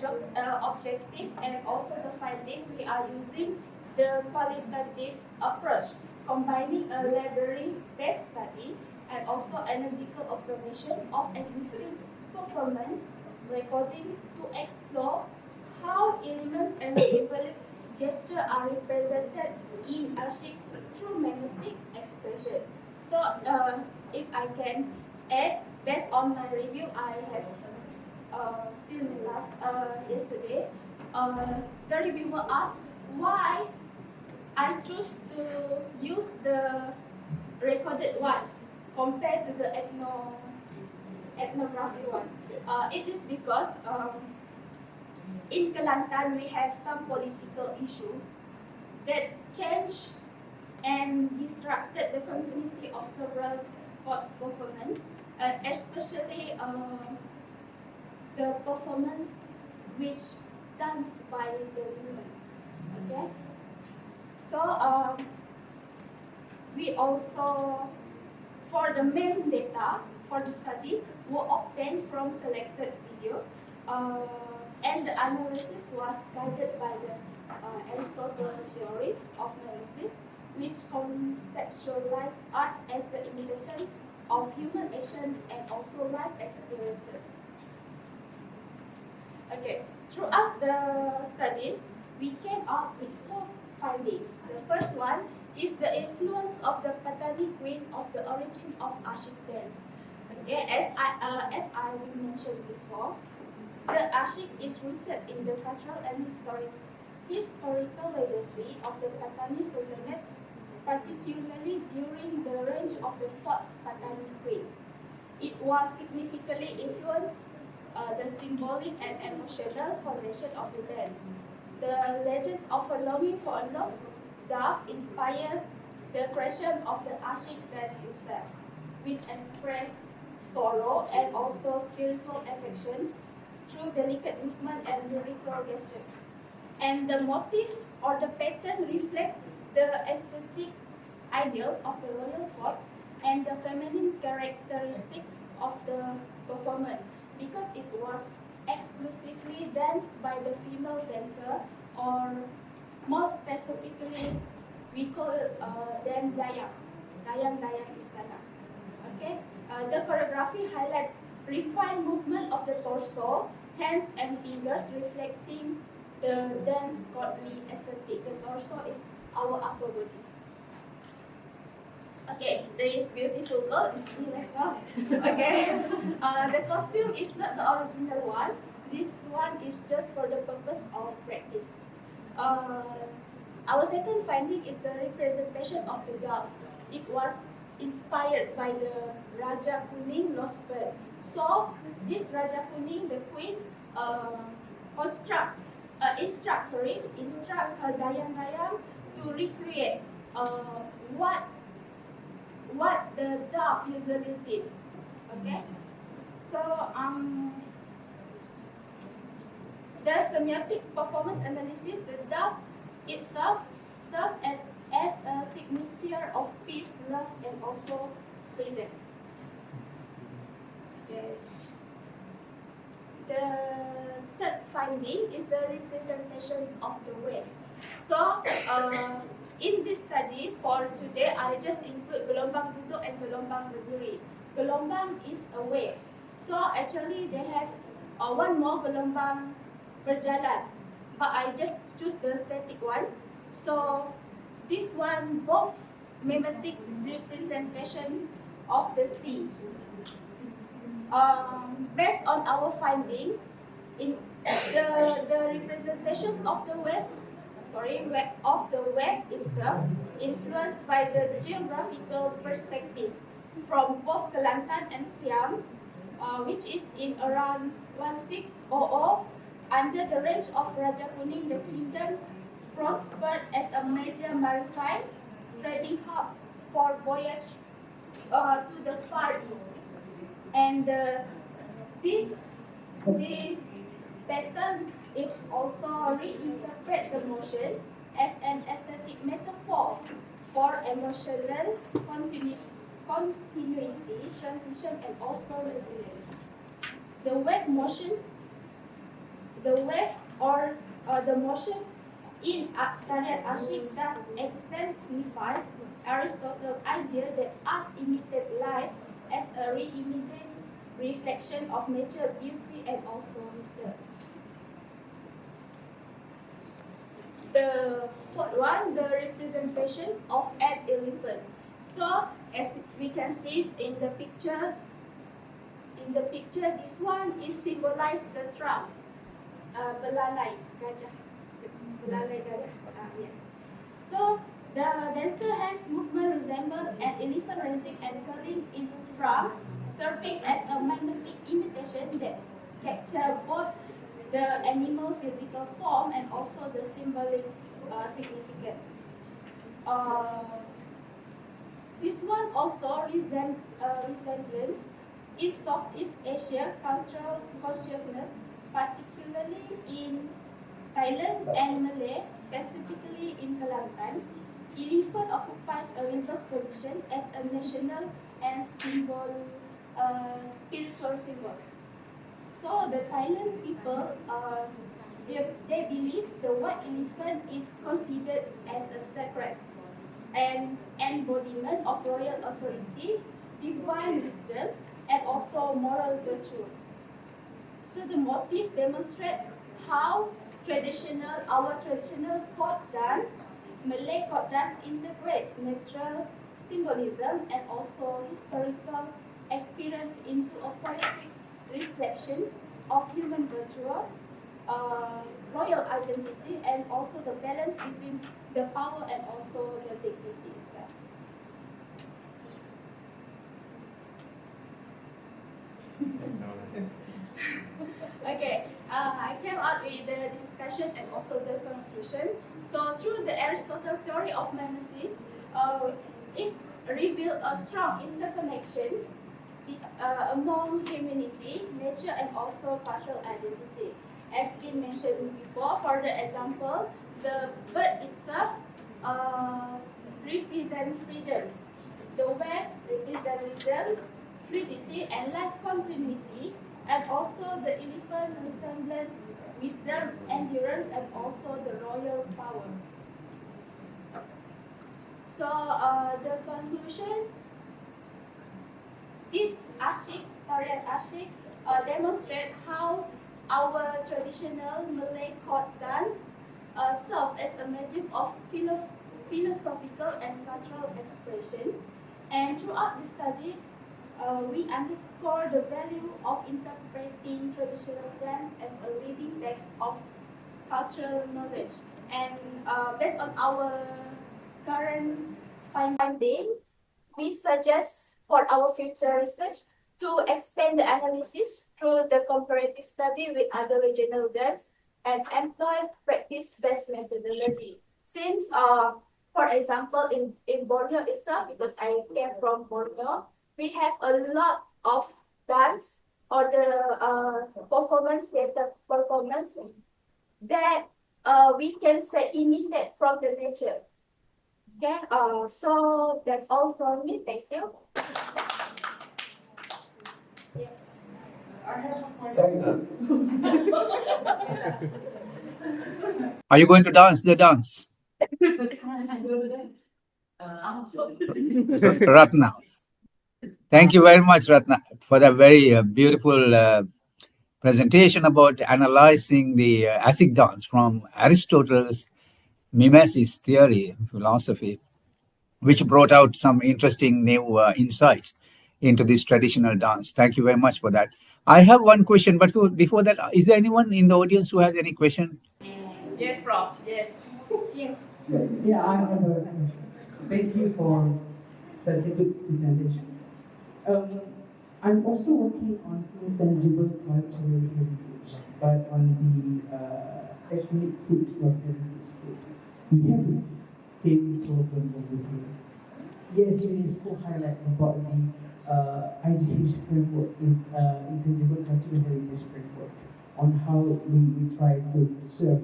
objective and also the finding, we are using the qualitative approach, combining a library-based study and also analytical observation of existing performance recording to explore how elements and symbolic gesture are represented in Asik through magnetic expression. So, if I can add, based on my review, I have seen yesterday. The reviewer asked why I choose to use the recorded one compared to the ethnography one. It is because in Kelantan we have some political issue that changed and disrupted the continuity of several court performance, especially the performance which done by the women. Okay. So we also, for the main data for the study, were obtained from selected video, and the analysis was guided by the Aristotle theories of analysis, which conceptualize art as the imitation of human action and also life experiences. Okay, throughout the studies, we came up with 4 findings. The first one is the influence of the Patani Queen of the origin of Ashik dance. Okay, as I mentioned before, the Ashik is rooted in the cultural and historical legacy of the Patani Sultanate, particularly during the reign of the 4th Patani queens. It was significantly influenced the symbolic and emotional foundation of the dance. The legends of a longing for a lost dove inspired the creation of the Ashik dance itself, which expressed sorrow and also spiritual affection through delicate movement and lyrical gesture. And the motif or the pattern reflect the aesthetic ideals of the royal court and the feminine characteristic of the performance, because it was exclusively danced by the female dancer, or more specifically, we call them dayang istana. Okay, the choreography highlights refined movement of the torso, hands and fingers, reflecting the dance courtly aesthetic. The torso is our upper body. Okay, this beautiful girl is me myself. Okay, the costume is not the original one. This one is just for the purpose of practice. Our second finding is the representation of the dove. It was inspired by the Raja Kuning lost bird. So this Raja Kuning, the queen, instruct her dayang to recreate what the dove usually did. Okay, so the semiotic performance analysis, the dove itself served as a signifier of peace, love, and also freedom. Okay. The third finding is the representations of the wave. So, in this study for today, I just include gelombang duduk and gelombang berdiri. Gelombang is a wave. So actually, they have one more gelombang berjalan, but I just choose the static one. So this one both mimetic representations of the sea. Based on our findings, in the representations of the wave itself, influenced by the geographical perspective from both Kelantan and Siam, which is in around 1600. Under the reign of Raja Kuning, the kingdom prospered as a major maritime trading hub for voyage to the Far East. And this pattern is also reinterpret the motion as an aesthetic metaphor for emotional continuity, transition, and also resilience. The wave motions in Tarian Ashik thus exemplifies Aristotle's idea that art imitates life as a reimagined reflection of nature, beauty, and also wisdom. The fourth one, the representations of an elephant. So, as we can see in the picture, this one is symbolized the trunk. Belalai gajah. Yes. So the dancer hands movement resembles an elephant raising and curling its trunk, serving as a magnetic imitation that captures both the animal physical form and also the symbolic significance. This one also resembles in Southeast Asia cultural consciousness, particularly in Thailand and Malay, specifically in Kelantan, elephant occupies a reverse position as a national and spiritual symbols. So the Thailand people, they believe the white elephant is considered as a sacred and embodiment of royal authority, divine wisdom, and also moral virtue. So the motif demonstrates how our traditional court dance, Malay court dance, integrates natural symbolism and also historical experience into a poetic reflections of human virtue, royal identity, and also the balance between the power and also the dignity itself. Okay, I came out with the discussion and also the conclusion. So through the Aristotle theory of mimesis, it's revealed a strong interconnections among humanity, nature, and also cultural identity. As been mentioned before, for the example, the bird itself represents freedom. The wave represents fluidity and life continuity, and also the elephant resembles wisdom, endurance, and also the royal power. So the conclusions, this ashik, Korean ashik, demonstrate how our traditional Malay court dance serve as a medium of philosophical and cultural expressions. And throughout the study, we underscore the value of interpreting traditional dance as a living text of cultural knowledge. And based on our current finding, we suggest for our future research to expand the analysis through the comparative study with other regional dance and employ practice-based methodology. Since, for example, in Borneo itself, because I came from Borneo, we have a lot of dance or the performance, theater performance that we can say imitate from the nature. Okay, so that's all from me. Thank you. Yes. I have a question. Are you going to dance the dance? Ratna. Thank you very much, Ratna, for that very beautiful presentation about analyzing the Asic dance from Aristotle's mimesis theory, philosophy, which brought out some interesting new insights into this traditional dance. Thank you very much for that. I have one question, but before that, is there anyone in the audience who has any question? Yes, Prof. Yes. Yes. Yeah, I have a question. Thank you for such a good presentation. I'm also working on intangible cultural heritage, but on the ethnic food or heritage food. We have the same problem over here. Yes, UNESCO highlight about the IGH framework, intangible cultural heritage framework, on how we try to serve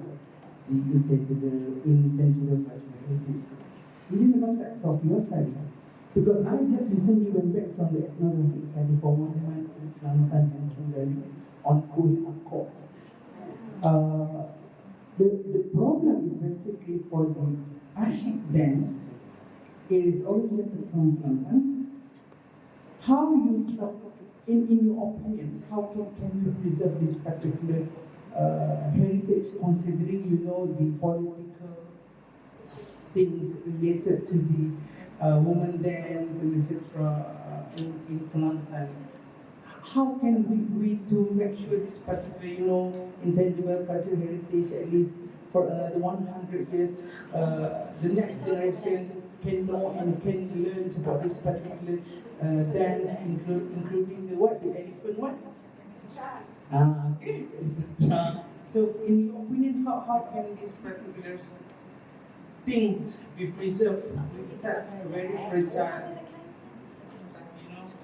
the intangible cultural heritage. Within the context of your study, because I just recently went back from the ethnographic study for 1 month in Kelantan and Trenggalek on AQoL. The problem is basically for the Ashik dance, it is originated from Kelantan. How you, in your opinions, how can you preserve this particular heritage, considering the political things related to the woman dance and etc. in Kelantan? How can we to make sure this particular intangible cultural heritage, at least for another 100 years, the next generation can know and can learn about this particular dance, including the elephant what? So in your opinion, how can these particular things be preserved with such a very fragile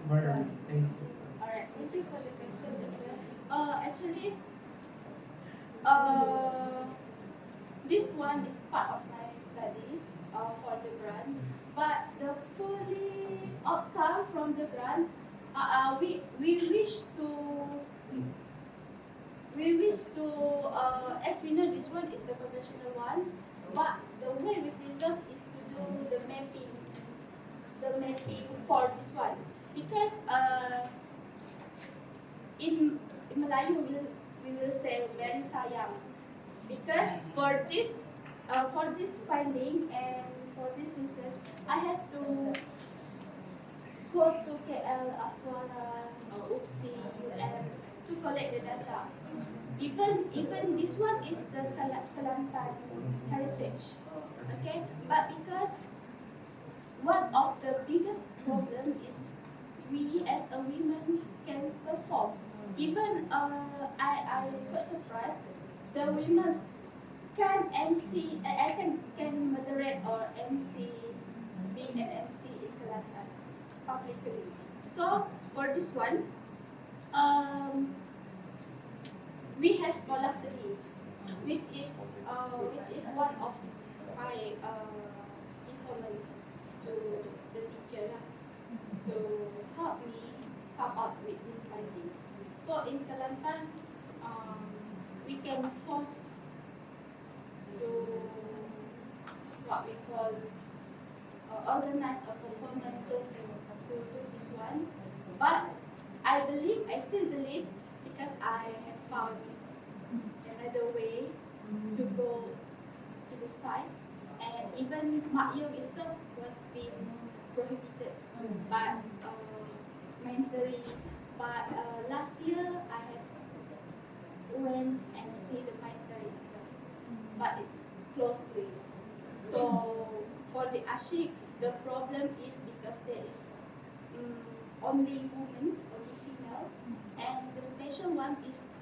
environment? Thank you. Alright. Thank you for the question, Doctor. Actually, this one is part of my studies for the grant, but the fully outcome from the grant, we wish to as we know, this one is the conventional one, but the way we preserve is to do the mapping for this one, because in Melayu we will say very sayang, because for this finding and for this research, I have to go to KL, Aswara, UPSI, to collect the data. Even this one is the Kelantan heritage, okay? But because one of the biggest problem is we as a women can perform. Even I was surprised the women can MC, can moderate or MC, being an MC in Kelantan publicly. So for this one, we have sekolah seni, which is one of my informant to the teacher to help me come up with this finding. So in Kelantan, we can force to what we call organize a performance to do this one. But I still believe, because I have found another way to go to the site, and even Makyong itself was being prohibited by mandatory. But last year I have went and see the mandatory itself, but closely. So for the Ashik, the problem is because there is only women, only female, and the special one is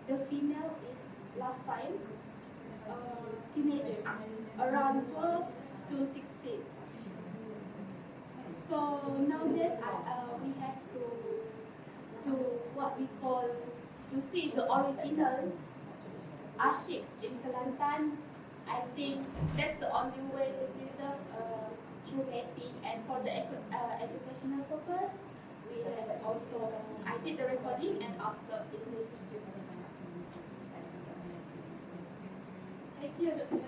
the female is last time teenager, around 12 to 16. So nowadays we have to what we call to see the original Ashiks in Kelantan. I think that's the only way to preserve through mapping, and for the educational purpose, we have also, I did the recording and upload in the YouTube. Thank you, Doctor.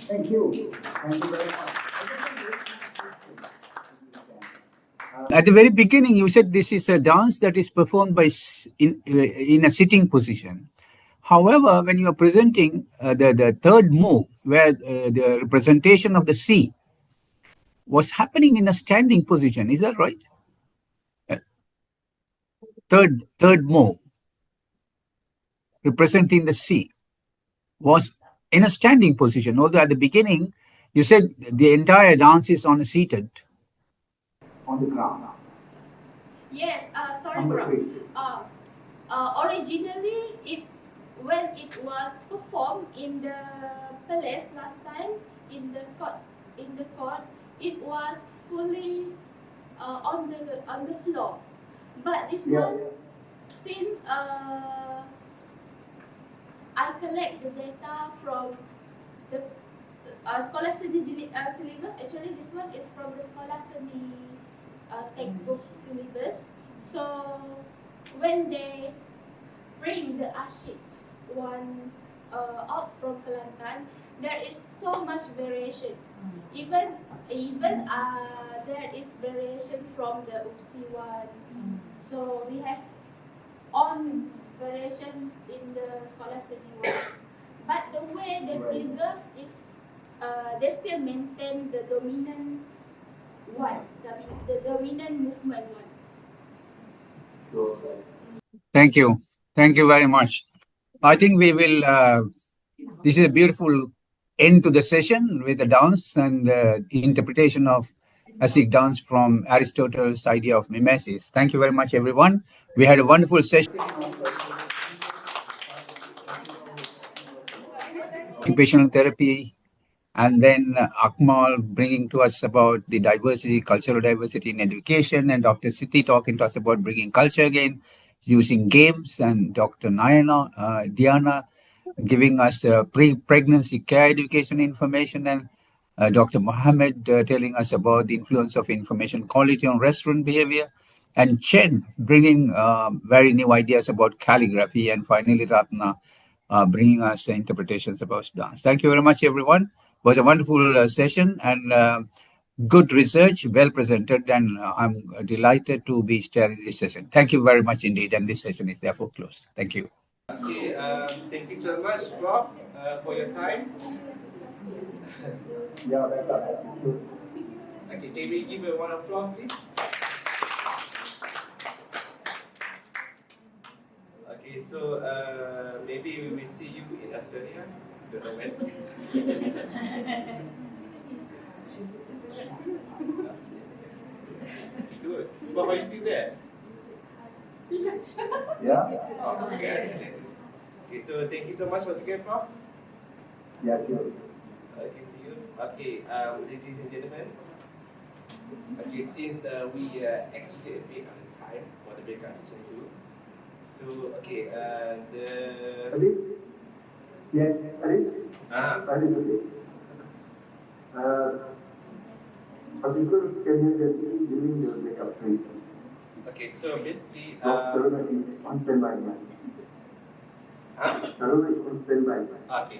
Thank you. Thank you very much. At the very beginning, you said this is a dance that is performed by in a sitting position. However, when you are presenting the third move, where the representation of the sea was happening in a standing position, is that right? Third move, representing the sea, was in a standing position. Although at the beginning, you said the entire dance is on a seated. On the ground. Yes, sorry, bro. Originally, when it was performed in the palace last time, in the court, it was fully on the floor. But this one, since I collect the data from the Sekolah Seni syllabus. Actually, this one is from the Sekolah Seni textbook syllabus. So when they bring the Ashik one out from Kelantan, there is so much variations. Even there is variation from the UPSI one. So we have on variations in the Sekolah Seni one. But the way they preserve is they still maintain the dominant one, the dominant movement one. Thank you. Thank you very much. I think we will, this is a beautiful end to the session with the dance and interpretation of Asic dance from Aristotle's idea of mimesis. Thank you very much, everyone. We had a wonderful session. Occupational therapy And then Akmal bringing to us about the diversity, cultural diversity in education, and Dr. Siti talking to us about bringing culture again using games, and Dr. Diana giving us pre-pregnancy care education information, and Dr. Mohammed telling us about the influence of information quality on restaurant behavior, and Chen bringing very new ideas about calligraphy, and finally Ratna bringing us interpretations about dance. Thank you very much, everyone. It was a wonderful session and good research, well presented, and I'm delighted to be sharing this session. Thank you very much indeed, and this session is therefore closed. Thank you. Okay, thank you so much, Prof, for your time. Yeah, welcome. Okay, can we give a round of applause, please? Okay, so maybe we will see you in Australia. Don't know when. Good. Prof, are you still there? Yeah. Okay. Okay, so thank you so much once again, Prof. Yeah, sure. Okay, see you. Okay, ladies and gentlemen. Okay, since we exceeded a bit on the time for the breakout session 2, so okay, Ali? Yes, Ali? Ali, okay. Particular can you get during your breakout session? Okay, so basically, Corona is on standby. Corona is on standby. Okay,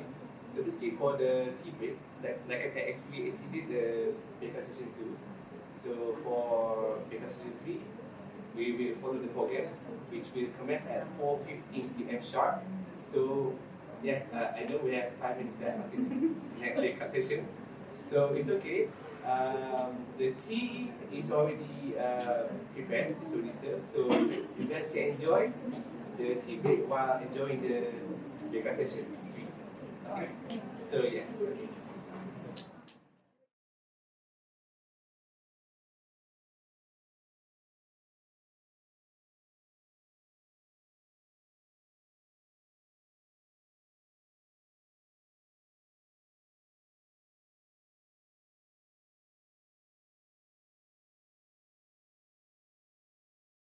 so basically for the tea break, like I said, we exceeded the breakout session 2. So for breakout session 3, we will follow the program, which will commence at 4:15 p.m. sharp. So yes, I know we have 5 minutes left until the next breakout session. So it's okay. The tea is already prepared, it's already served. So you guys can enjoy the tea break while enjoying the breakout session 3. Okay. So yes.